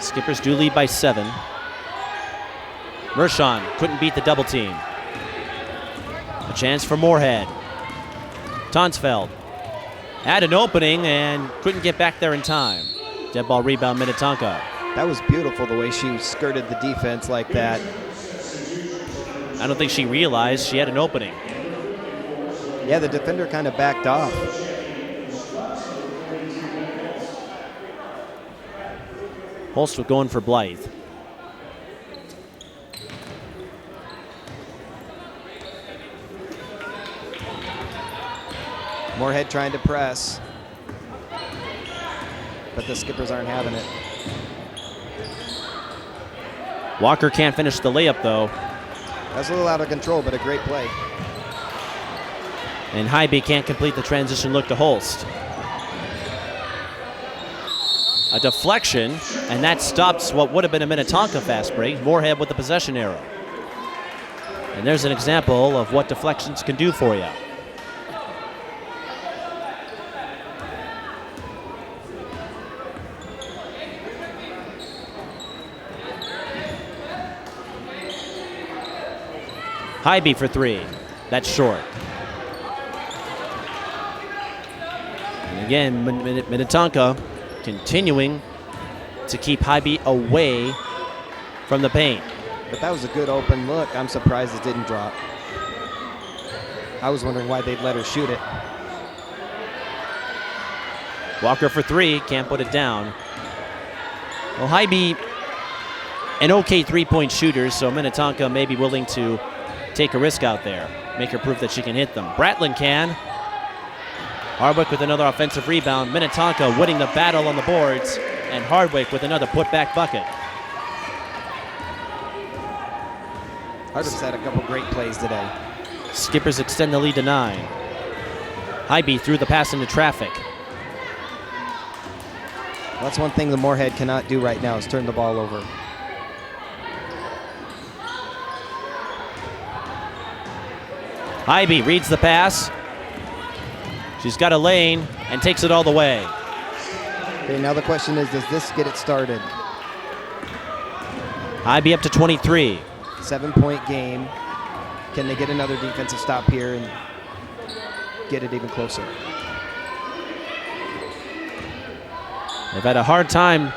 Skippers do lead by 7. Mershon couldn't beat the double team. A chance for Moorhead. Tonsfeld had an opening and couldn't get back there in time. Dead ball rebound Minnetonka. That was beautiful the way she skirted the defense like that. I don't think she realized she had an opening. Yeah, the defender kind of backed off. Holst going for Blythe. Moorhead trying to press, but the skippers aren't having it. Walker can't finish the layup though. That's a little out of control, but a great play. And Haiby can't complete the transition look to Holst. A deflection, and that stops what would have been a Minnetonka fast break. Moorhead with the possession arrow. And there's an example of what deflections can do for you. Haiby for 3. That's short. And again, Minnetonka continuing to keep Haiby away from the paint. But that was a good open look. I'm surprised it didn't drop. I was wondering why they'd let her shoot it. Walker for 3, can't put it down. Well, Haiby an okay three-point shooter, so Minnetonka may be willing to take a risk out there, make her prove that she can hit them. Bratland can. Hardwick with another offensive rebound. Minnetonka winning the battle on the boards, and Hardwick with another putback bucket. Hardwick's had a couple great plays today. Skippers extend the lead to 9. Haiby threw the pass into traffic. That's one thing the Moorhead cannot do right now is turn the ball over. Haiby reads the pass. She's got a lane and takes it all the way. Okay, now the question is, does this get it started? Haiby up to 23. 7-point game. Can they get another defensive stop here and get it even closer? They've had a hard time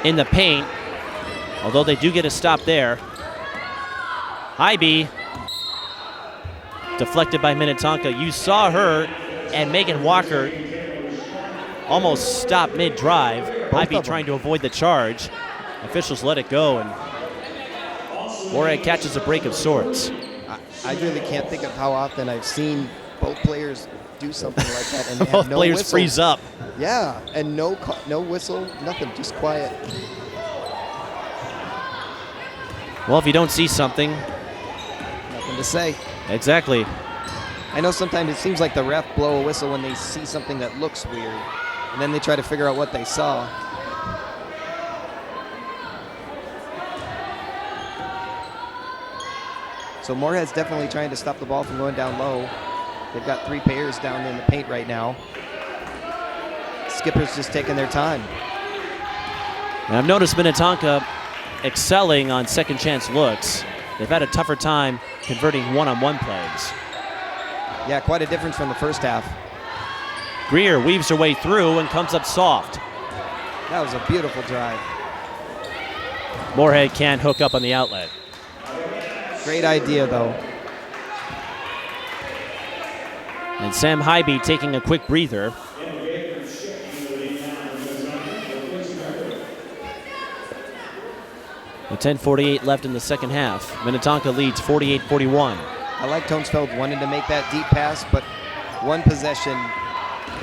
in the paint, although they do get a stop there. Haiby deflected by Minnetonka. You saw her and Megan Walker almost stop mid-drive. Haiby trying to avoid the charge. Officials let it go, and Moorhead catches a break of sorts. I really can't think of how often I've seen both players do something like that and Both have no players whistle. freeze up. Yeah, and no whistle, nothing, just quiet. Well, if you don't see something, Nothing to say. exactly. I know sometimes it seems like the ref blow a whistle when they see something that looks weird, and then they try to figure out what they saw. So Moorhead's definitely trying to stop the ball from going down low. They've got 3 pairs down in the paint right now. Skipper's just taking their time. And I've noticed Minnetonka excelling on second chance looks. They've had a tougher time converting one-on-one plays. Yeah, quite a difference from the first half. Greer weaves her way through and comes up soft. That was a beautiful drive. Moorhead can't hook up on the outlet. Great idea, though. And Sam Haiby taking a quick breather. With 10:48 left in the second half, Minnetonka leads 48-41. I like Tonesfeld wanting to make that deep pass, but one possession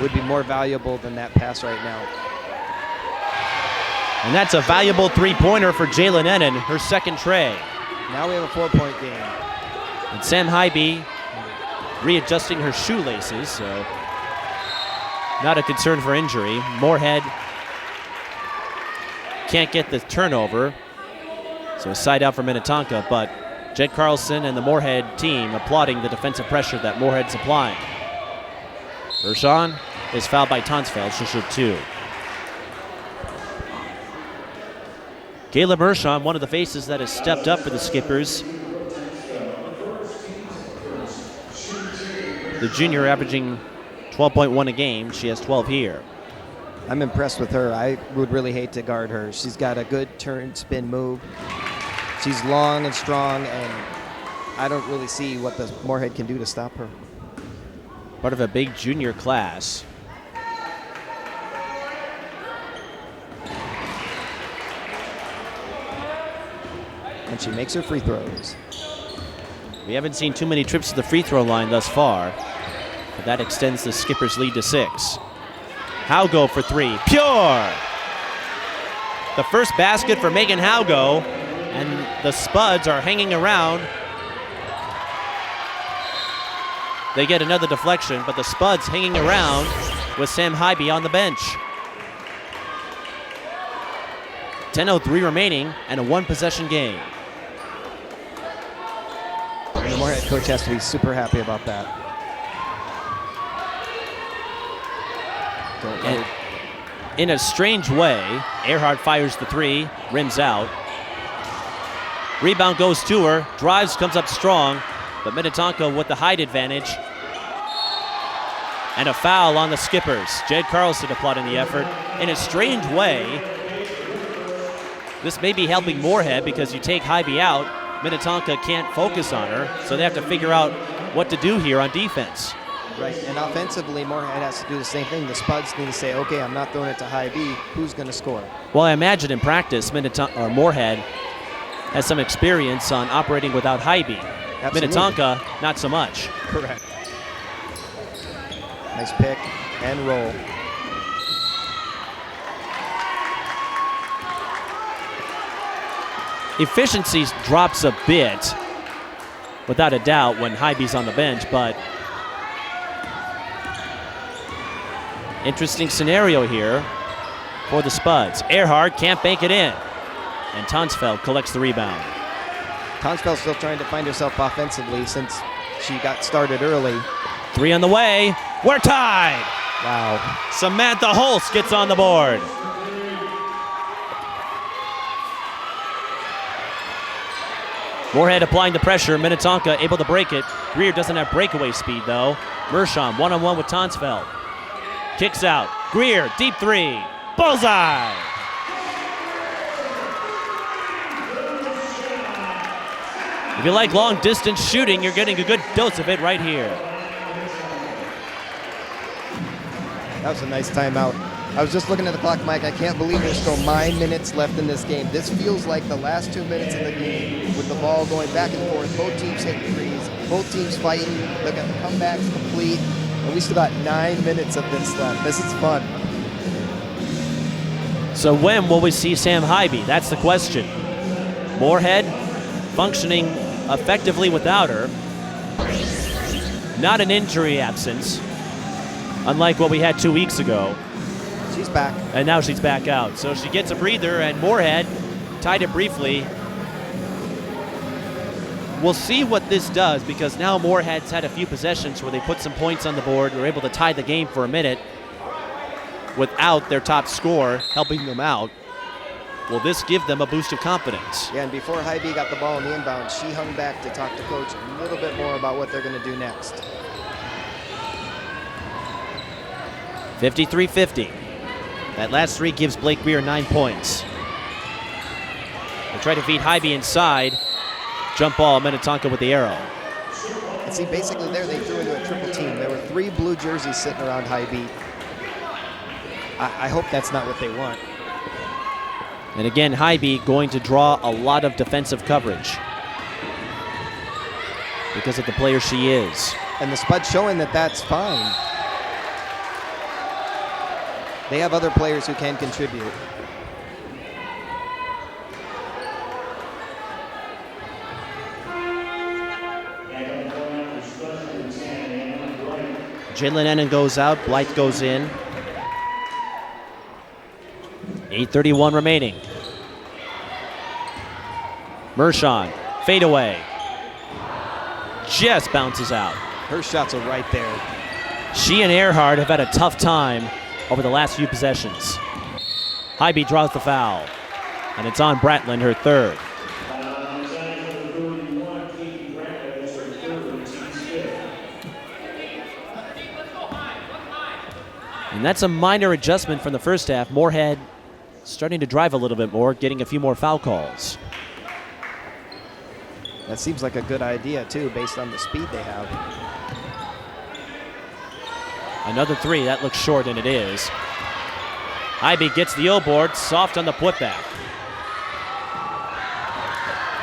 would be more valuable than that pass right now. And that's a valuable three-pointer for Jalen Ennin, her second tray. Now we have a 4-point game. And Sam Haiby readjusting her shoelaces, so not a concern for injury. Moorhead can't get the turnover, so a side out for Minnetonka, but Jed Carlson and the Moorhead team applauding the defensive pressure that Moorhead's applying. Mershon is fouled by Tonsfeld. She'll shoot 2. Kayla Mershon, one of the faces that has stepped up for the Skippers. The junior averaging 12.1 a game. She has 12 here. I'm impressed with her. I would really hate to guard her. She's got a good turn, spin move. She's long and strong, and I don't really see what the Moorhead can do to stop her. Part of a big junior class. And she makes her free throws. We haven't seen too many trips to the free throw line thus far, but that extends the Skippers' lead to 6. Haugo for 3, pure! The first basket for Megan Haugo, and the Spuds are hanging around. They get another deflection, but the Spuds hanging around with Sam Haiby on the bench. 10:03 remaining and a one-possession game. And the Moorhead coach has to be super happy about that. And in a strange way, Earhart fires the 3, rims out. Rebound goes to her, drives, comes up strong, but Minnetonka with the height advantage. And a foul on the Skippers. Jed Carlson applauding the effort. In a strange way, this may be helping Moorhead because you take Haiby out, Minnetonka can't focus on her, so they have to figure out what to do here on defense. Right, and offensively, Moorhead has to do the same thing. The Spuds need to say, okay, I'm not throwing it to Haiby. Who's going to score? Well, I imagine in practice, Moorhead has some experience on operating without Haiby. Absolutely. Minnetonka, not so much. Correct. Nice pick and roll. Efficiency drops a bit, without a doubt, when Haiby's on the bench, but interesting scenario here for the Spuds. Earhart can't bank it in, and Tonsfeld collects the rebound. Tonsfeld's still trying to find herself offensively since she got started early. 3 on the way. We're tied. Wow. Samantha Holst gets on the board. Moorhead applying the pressure. Minnetonka able to break it. Greer doesn't have breakaway speed, though. Mershon one-on-one with Tonsfeld. Kicks out. Greer, deep 3. Bullseye! If you like long-distance shooting, you're getting a good dose of it right here. That was a nice timeout. I was just looking at the clock, Mike. I can't believe there's still 9 minutes left in this game. This feels like the last 2 minutes in the game with the ball going back and forth. Both teams hitting threes. Both teams fighting. They've got the comebacks complete. And we still got 9 minutes of this left. This is fun. So when will we see Sam Haiby? That's the question. Moorhead functioning effectively without her. Not an injury absence, unlike what we had 2 weeks ago. She's back. And now she's back out. So she gets a breather, and Moorhead tied it briefly. We'll see what this does, because now Moorhead's had a few possessions where they put some points on the board. They're able to tie the game for a minute without their top scorer helping them out. Will this give them a boost of confidence? Yeah, and before Haiby got the ball in the inbound, she hung back to talk to Coach a little bit more about what they're going to do next. 53-50. That last 3 gives Blake Greer 9 points. They try to feed Haiby inside. Jump ball, Minnetonka with the arrow. And see, basically there they threw into a triple team. There were 3 blue jerseys sitting around Haiby. I hope that's not what they want. And again, Haiby going to draw a lot of defensive coverage because of the player she is. And the Spuds showing that that's fine. They have other players who can contribute. Jalen Ennan goes out, Blythe goes in. 8:31 remaining. Mershon, fade away. Just bounces out. Her shots are right there. She and Earhart have had a tough time over the last few possessions. Haiby draws the foul, and it's on Bratland, her 3rd. And that's a minor adjustment from the first half. Moorhead starting to drive a little bit more, getting a few more foul calls. That seems like a good idea, too, based on the speed they have. Another 3, that looks short, and it is. Haiby gets the O-board, soft on the putback.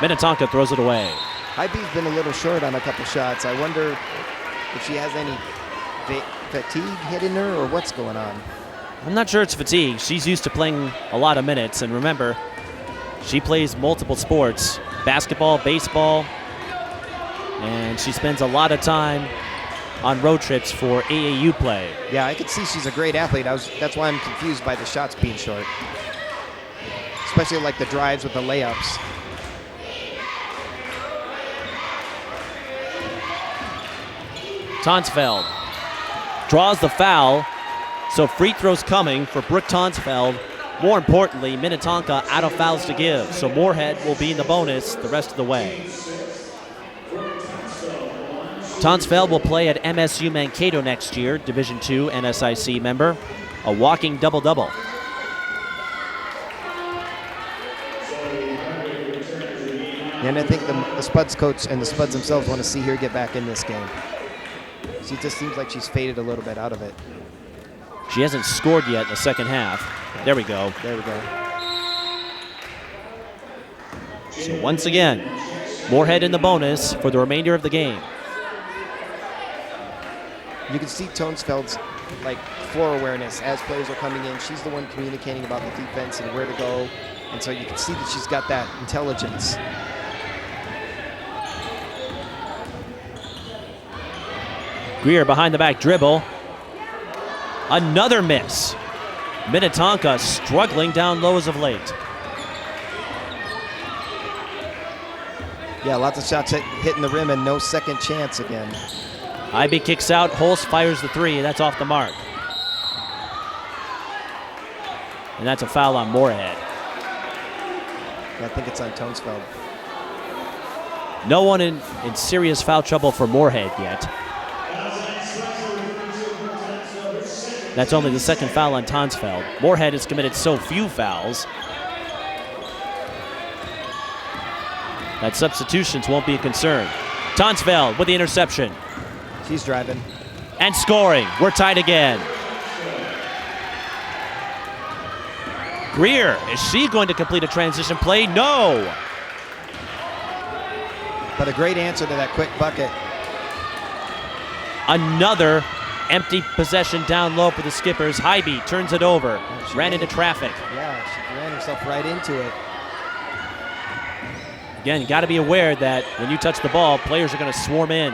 Minnetonka throws it away. Haiby's been a little short on a couple shots. I wonder if she has any fatigue hitting her or what's going on. I'm not sure it's fatigue. She's used to playing a lot of minutes, and remember, she plays multiple sports, basketball, baseball, and she spends a lot of time on road trips for AAU play. Yeah, I could see she's a great athlete. That's why I'm confused by the shots being short. Especially like the drives with the layups. Tonsfeld draws the foul, so free throws coming for Brooke Tonsfeld. More importantly, Minnetonka out of fouls to give, so Moorhead will be in the bonus the rest of the way. Tonsfeld will play at MSU Mankato next year, Division II NSIC member, a walking double-double. And I think the Spuds coach and the Spuds themselves want to see her get back in this game. She just seems like she's faded a little bit out of it. She hasn't scored yet in the second half. There we go. There we go. So once again, Moorhead in the bonus for the remainder of the game. You can see Tonesfeld's like floor awareness as players are coming in. She's the one communicating about the defense and where to go. And so you can see that she's got that intelligence. Greer behind the back dribble. Another miss. Minnetonka struggling down low as of late. Yeah, lots of shots hitting the rim and no second chance again. Haiby kicks out, Holst fires the three, that's off the mark. And that's a foul on Moorhead. I think it's on Tonesfeld. No one in serious foul trouble for Moorhead yet. That's only the second foul on Tonsfeld. Moorhead has committed so few fouls that substitutions won't be a concern. Tonsfeld with the interception. She's driving. And scoring. We're tied again. Greer, is she going to complete a transition play? No. But a great answer to that quick bucket. Another empty possession down low for the Skippers. Haiby turns it over. Ran into traffic. Yeah, she ran herself right into it. Again, you got to be aware that when you touch the ball, players are going to swarm in.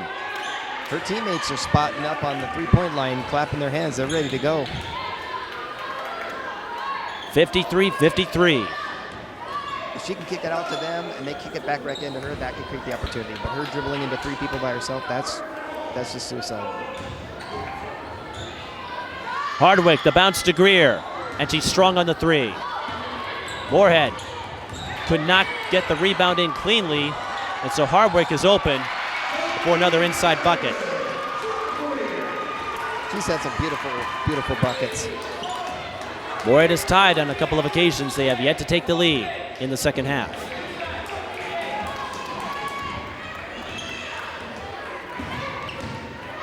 Her teammates are spotting up on the three-point line, clapping their hands. They're ready to go. 53-53. If she can kick it out to them and they kick it back right into her, that could create the opportunity. But her dribbling into three people by herself, that's just suicide. Hardwick, the bounce to Greer, and she's strong on the three. Moorhead could not get the rebound in cleanly, and so Hardwick is open for another inside bucket. She's had some beautiful, beautiful buckets. Moorhead is tied on a couple of occasions. They have yet to take the lead in the second half.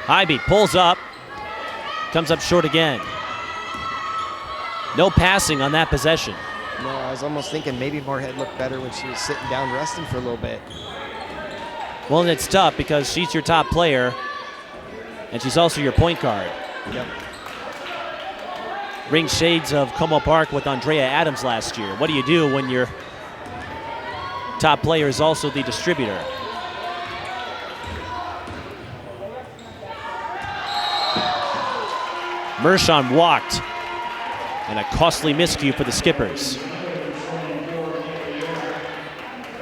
Haiby pulls up, comes up short again. No passing on that possession. No, I was almost thinking maybe Moorhead looked better when she was sitting down resting for a little bit. Well, and it's tough because she's your top player, and she's also your point guard. Yep. Rings shades of Como Park with Andrea Adams last year. What do you do when your top player is also the distributor? Mershon walked, and a costly miscue for the Skippers.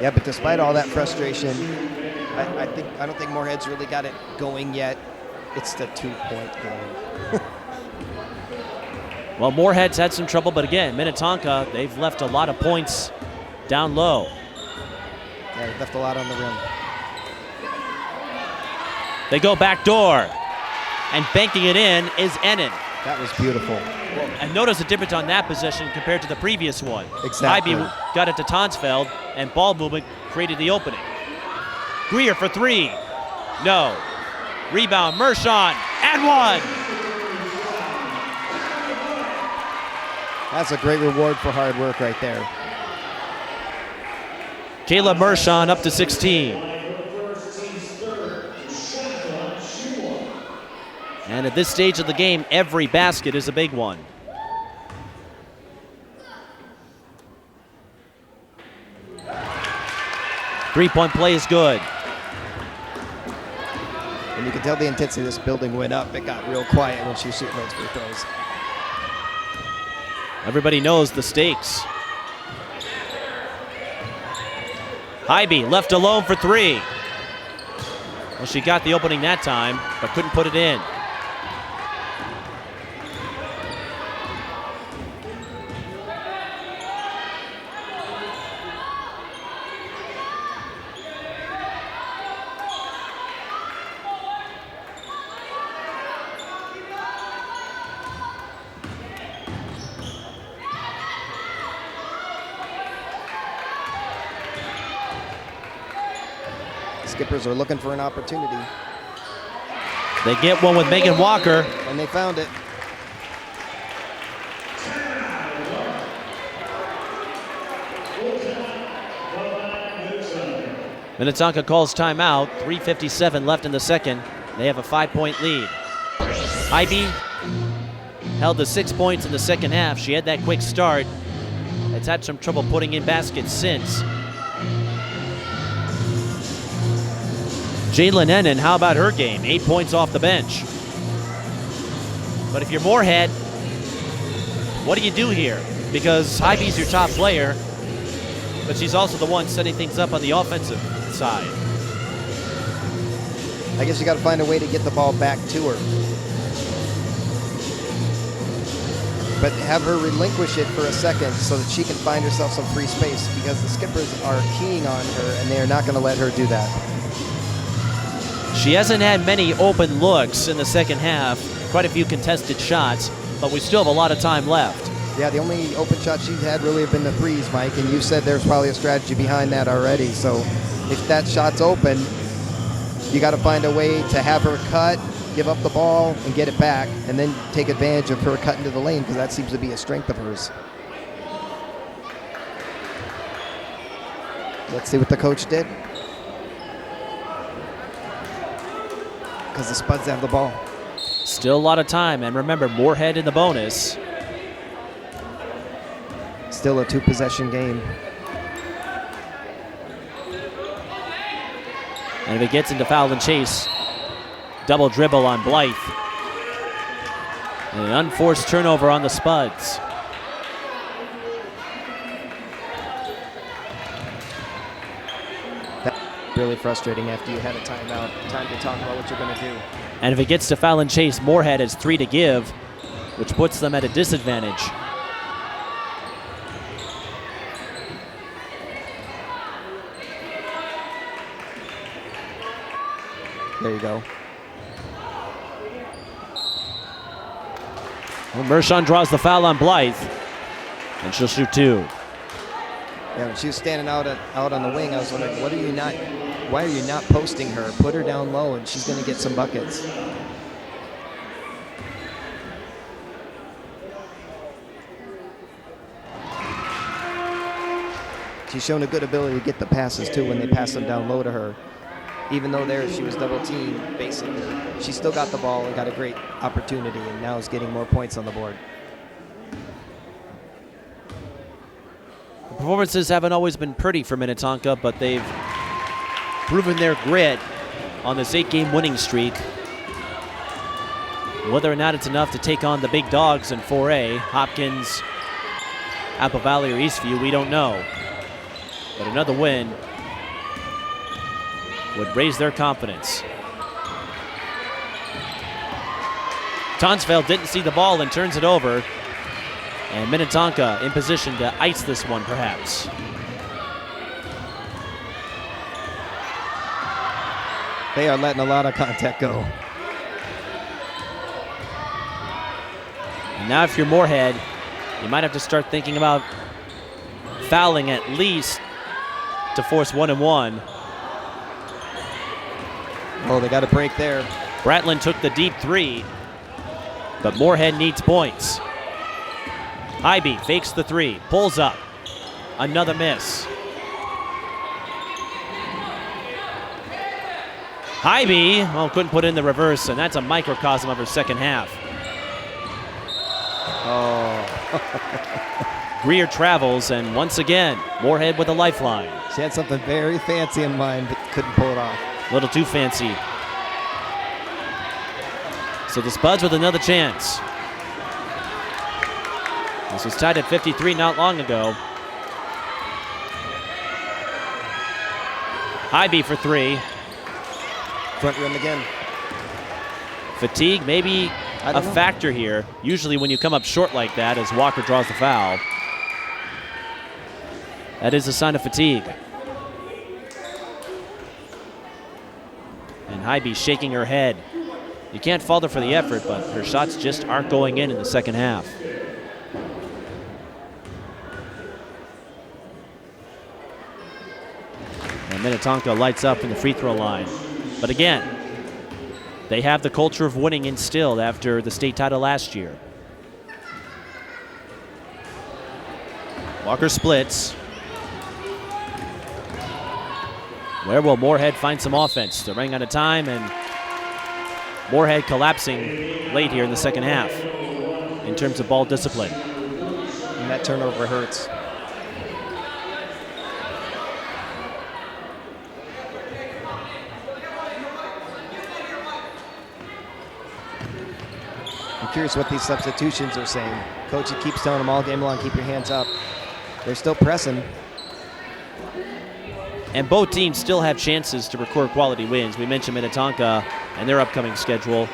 Yeah, but despite all that frustration, I don't think Moorhead's really got it going yet. It's the 2-point game. Well, Moorhead's had some trouble, but again, Minnetonka, they've left a lot of points down low. Yeah, they've left a lot on the rim. They go back door, and banking it in is Ennin. That was beautiful. And notice the difference on that possession compared to the previous one. Exactly. Haiby got it to Tonsfeld, and ball movement created the opening. Greer for three. No. Rebound, Mershon, and one. That's a great reward for hard work right there. Kayla Mershon up to 16. And at this stage of the game, every basket is a big one. Three-point play is good. And you can tell the intensity of this building went up. It got real quiet when she was shooting those free throws. Everybody knows the stakes. Haiby left alone for three. Well, she got the opening that time, but couldn't put it in. Skippers are looking for an opportunity. They get one with Megan Walker. And they found it. Minnetonka calls timeout. 3:57 left in the second. They have a 5-point lead. Haiby held the 6 points in the second half. She had that quick start. Has had some trouble putting in baskets since. Jalen Ennan, how about her game? 8 points off the bench. But if you're Moorhead, what do you do here? Because Haiby's your top player, but she's also the one setting things up on the offensive side. I guess you got to find a way to get the ball back to her. But have her relinquish it for a second so that she can find herself some free space, because the skippers are keying on her and they are not going to let her do that. She hasn't had many open looks in the second half, quite a few contested shots, but we still have a lot of time left. Yeah, the only open shots she's had really have been the threes, Mike, and you said there's probably a strategy behind that already. So if that shot's open, you got to find a way to have her cut, give up the ball, and get it back, and then take advantage of her cut into the lane, because that seems to be a strength of hers. Let's see what the coach did. Because the Spuds have the ball. Still a lot of time, and remember, Moorhead in the bonus. Still a 2-possession game. And if it gets into foul and chase, double dribble on Blythe. And an unforced turnover on the Spuds. That's really frustrating after you had a timeout. Time to talk about what you're going to do. And if it gets to foul and chase, Moorhead has 3 to give, which puts them at a disadvantage. There you go. Well, Mershon draws the foul on Blythe, and she'll shoot 2. Yeah, when she was standing out on the wing, I was wondering, why are you not posting her? Put her down low, and she's going to get some buckets. She's shown a good ability to get the passes, too, when they pass them down low to her. Even though there she was double teamed, basically, she still got the ball and got a great opportunity, and now is getting more points on the board. Performances haven't always been pretty for Minnetonka, but they've proven their grit on this 8-game winning streak. Whether or not it's enough to take on the big dogs in 4A, Hopkins, Apple Valley, or Eastview, we don't know. But another win would raise their confidence. Tonsfeld didn't see the ball and turns it over. And Minnetonka in position to ice this one, perhaps. They are letting a lot of contact go. And now if you're Moorhead, you might have to start thinking about fouling at least to force 1-and-1. Oh, they got a break there. Bratland took the deep 3, but Moorhead needs points. Haiby fakes the 3, pulls up. Another miss. Haiby, couldn't put in the reverse, and that's a microcosm of her second half. Oh. Greer travels, and once again, Moorhead with a lifeline. She had something very fancy in mind, but couldn't pull it off. A little too fancy. So the Spuds with another chance. This was tied at 53 not long ago. Haiby for 3. Front rim again. Fatigue maybe a factor here. Usually when you come up short like that, as Walker draws the foul, that is a sign of fatigue. And Haiby shaking her head. You can't fault her for the effort, but her shots just aren't going in the second half. And Minnetonka lights up from the free throw line. But again, They have the culture of winning instilled after the state title last year. Walker splits. Where will Moorhead find some offense? They're running out of time, and Moorhead collapsing late here in the second half in terms of ball discipline. And that turnover hurts. I'm curious what these substitutions are saying. Coach keeps telling them all game long, keep your hands up. They're still pressing. And both teams still have chances to record quality wins. We mentioned Minnetonka and their upcoming schedule.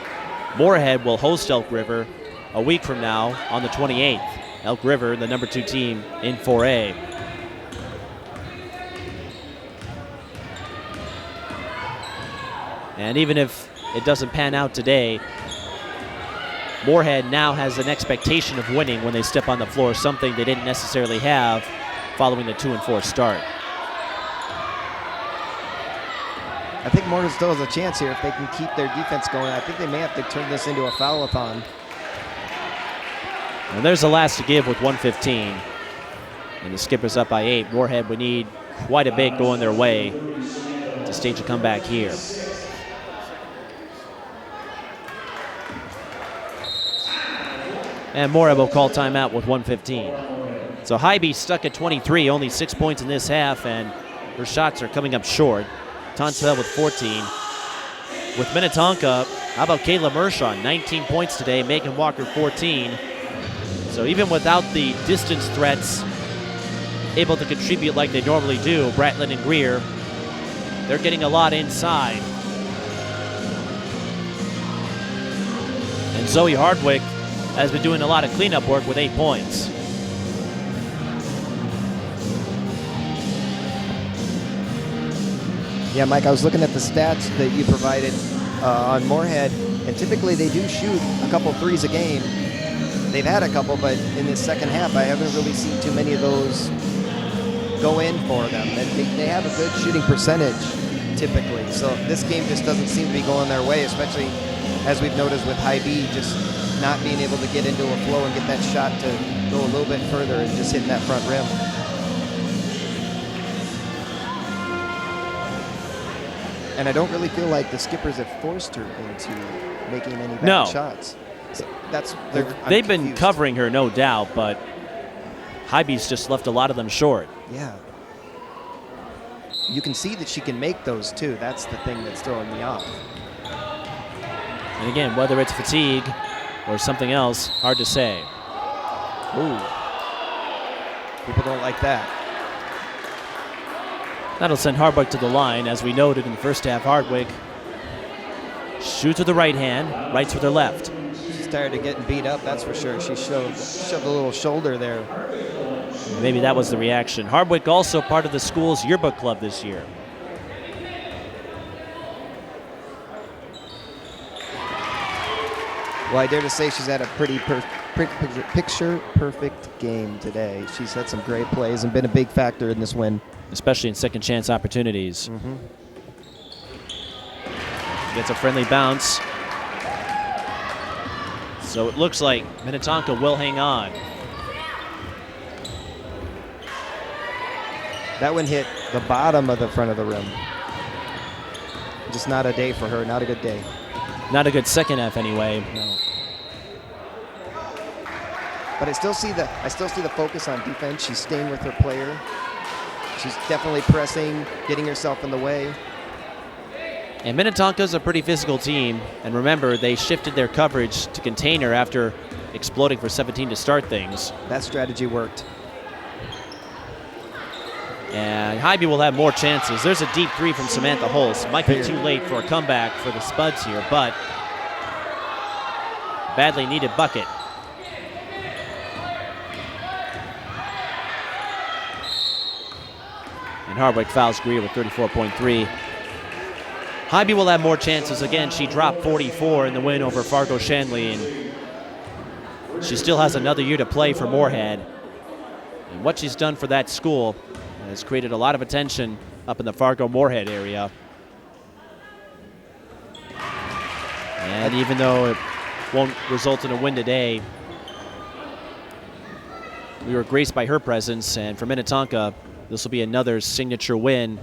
Moorhead will host Elk River a week from now on the 28th. Elk River, the number 2 team in 4A. And even if it doesn't pan out today, Moorhead now has an expectation of winning when they step on the floor, something they didn't necessarily have following the 2-4 start. I think Moorhead still has a chance here if they can keep their defense going. I think they may have to turn this into a foul-a-thon. And there's the last to give with 1:15. And the Skippers up by 8. Moorhead would need quite a bit going their way to stage a comeback here. And Moorhead will call timeout with 1:15. So Haiby stuck at 23, only 6 points in this half, and her shots are coming up short. Tonsville with 14. With Minnetonka, how about Kayla Mershon? 19 points today, Megan Walker 14. So even without the distance threats able to contribute like they normally do, Bratlin and Greer, they're getting a lot inside. And Zoe Hardwick has been doing a lot of cleanup work with 8 points. Yeah, Mike, I was looking at the stats that you provided on Moorhead, and typically they do shoot a couple threes a game. They've had a couple, but in this second half, I haven't really seen too many of those go in for them. And they have a good shooting percentage, typically. So this game just doesn't seem to be going their way, especially as we've noticed with Haiby just not being able to get into a flow and get that shot to go a little bit further and just hitting that front rim. And I don't really feel like the Skippers have forced her into making any bad shots. So they've been covering her, no doubt, but Haiby's just left a lot of them short. Yeah. You can see that she can make those too. That's the thing that's throwing me off. And again, whether it's fatigue or something else, hard to say. Ooh. People don't like that. That'll send Hardwick to the line. As we noted in the first half, Hardwick shoots with the right hand, rights with her left. She's tired of getting beat up, that's for sure. She shoved a little shoulder there. Maybe that was the reaction. Hardwick also part of the school's yearbook club this year. Well, I dare to say she's had a pretty picture-perfect game today. She's had some great plays and been a big factor in this win. Especially in second chance opportunities. Gets a friendly bounce. So it looks like Minnetonka will hang on. That one hit the bottom of the front of the rim. Just not a day for her, not a good day. Not a good second half anyway. No. But I still see the focus on defense. She's staying with her player. She's definitely pressing, getting herself in the way. And Minnetonka's a pretty physical team. And remember, they shifted their coverage to contain her after exploding for 17 to start things. That strategy worked. And Haiby will have more chances. There's a deep three from Samantha Holst. Might be too late for a comeback for the Spuds here, but badly needed bucket. And Hardwick fouls Greer with 34.3. Haiby will have more chances. Again, she dropped 44 in the win over Fargo Shanley, and she still has another year to play for Moorhead. And what she's done for that school has created a lot of attention up in the Fargo-Moorhead area. And even though it won't result in a win today, we were graced by her presence, and for Minnetonka, this will be another signature win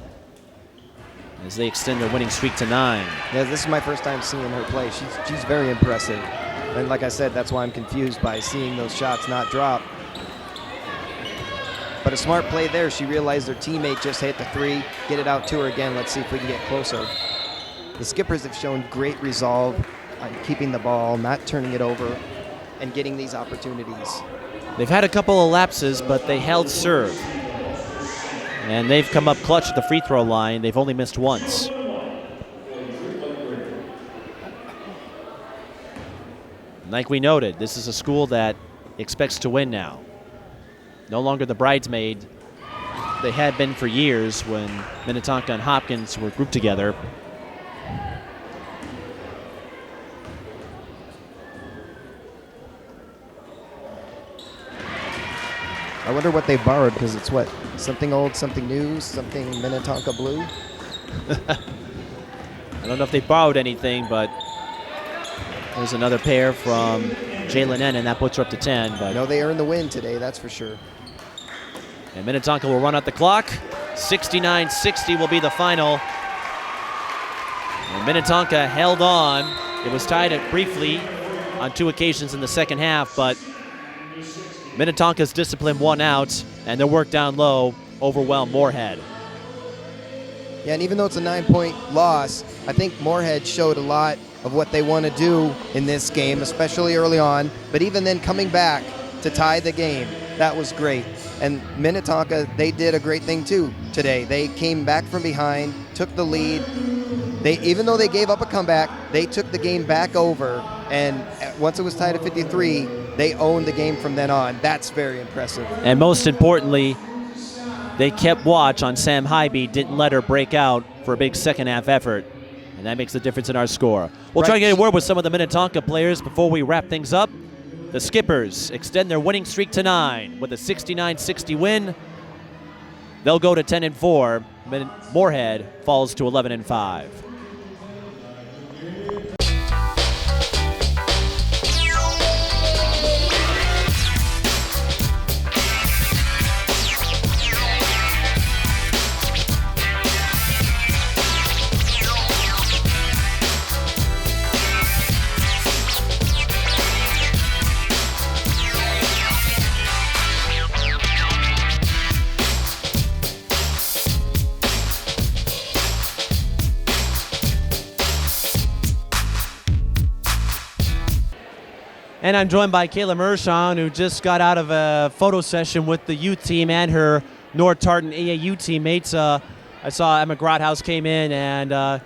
as they extend their winning streak to 9. Yeah, this is my first time seeing her play. She's very impressive. And like I said, that's why I'm confused by seeing those shots not drop. But a smart play there. She realized her teammate just hit the 3. Get it out to her again. Let's see if we can get closer. The Skippers have shown great resolve on keeping the ball, not turning it over, and getting these opportunities. They've had a couple of lapses, but they held serve. And they've come up clutch at the free throw line. They've only missed once. Like we noted, this is a school that expects to win now. No longer the bridesmaid they had been for years when Minnetonka and Hopkins were grouped together. I wonder what they borrowed, because it's what? Something old, something new, something Minnetonka blue? I don't know if they borrowed anything, but there's another pair from Jalen N, and that puts her up to 10. But No, they earned the win today, that's for sure. And Minnetonka will run out the clock. 69-60 will be the final. And Minnetonka held on. It was tied up briefly on 2 occasions in the second half, but Minnetonka's discipline won out, and their work down low overwhelmed Moorhead. Yeah, and even though it's a 9-point loss, I think Moorhead showed a lot of what they want to do in this game, especially early on. But even then, coming back to tie the game, that was great. And Minnetonka, they did a great thing too today. They came back from behind, took the lead. Even though they gave up a comeback, they took the game back over. And once it was tied at 53, they owned the game from then on. That's very impressive. And most importantly, they kept watch on Sam Haiby, didn't let her break out for a big second half effort. And that makes the difference in our score. We'll try to get a word with some of the Minnetonka players before we wrap things up. The Skippers extend their winning streak to 9 with a 69-60 win. They'll go to 10-4. Moorhead falls to 11-5. And I'm joined by Kayla Mershon, who just got out of a photo session with the youth team and her North Tartan AAU teammates. I saw Emma Grothaus came in, and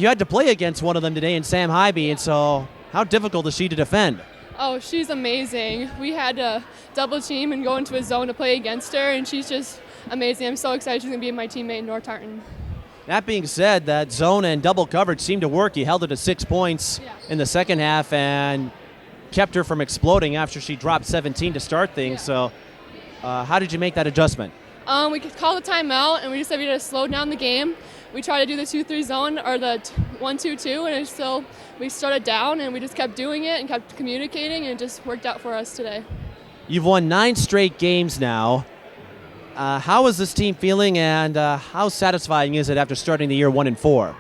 you had to play against one of them today in Sam Haiby, and so how difficult is she to defend? Oh, she's amazing. We had to double team and go into a zone to play against her, and she's just amazing. I'm so excited she's going to be my teammate in North Tartan. That being said, that zone and double coverage seemed to work. You held her to 6 points in the second half and kept her from exploding after she dropped 17 to start things. So how did you make that adjustment? We called a timeout, and we just said we had to slow down the game. We tried to do the 2-3 zone, or the 1-2-2, and we started down, and we just kept doing it and kept communicating, and it just worked out for us today. You've won 9 straight games now. How is this team feeling, and how satisfying is it after starting the year 1-4?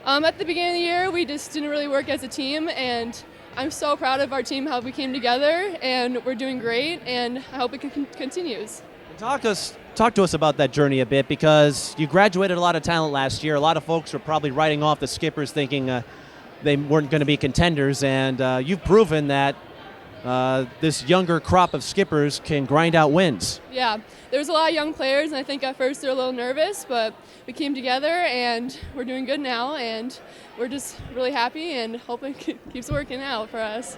At the beginning of the year, we just didn't really work as a team, and I'm so proud of our team, how we came together, and we're doing great, and I hope it continues. Talk to us about that journey a bit, because you graduated a lot of talent last year. A lot of folks were probably writing off the Skippers thinking they weren't going to be contenders, and you've proven that this younger crop of Skippers can grind out wins. Yeah, there's a lot of young players, and I think at first they're a little nervous, but we came together, and we're doing good now, and we're just really happy and hoping it keeps working out for us.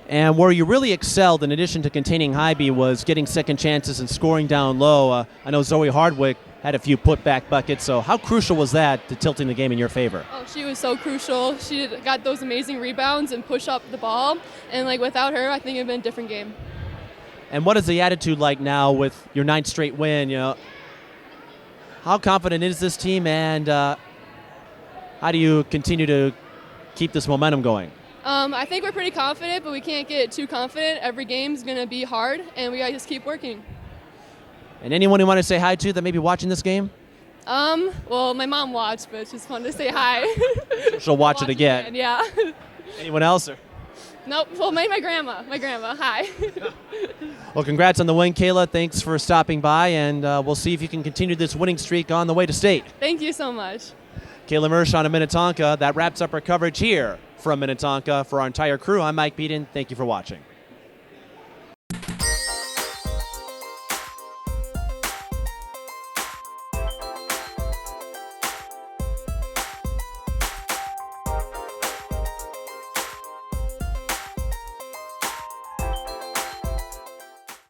And where you really excelled, in addition to containing Haiby, was getting second chances and scoring down low. I know Zoe Hardwick had a few putback buckets, so how crucial was that to tilting the game in your favor? Oh, she was so crucial. She got those amazing rebounds and push up the ball, and without her, I think it would have been a different game. And what is the attitude like now with your 9th straight win? How confident is this team, and how do you continue to keep this momentum going? I think we're pretty confident, but we can't get too confident. Every game's going to be hard, and we got to just keep working. And anyone you want to say hi to that may be watching this game? Well, my mom watched, but just wanted to say hi. She'll watch it again. Yeah. Anyone else? Or? Nope. Well, maybe my grandma. My grandma. Hi. Well, congrats on the win, Kayla. Thanks for stopping by, and we'll see if you can continue this winning streak on the way to state. Thank you so much. Kayla Mershon of Minnetonka. That wraps up our coverage here from Minnetonka. For our entire crew, I'm Mike Peden. Thank you for watching.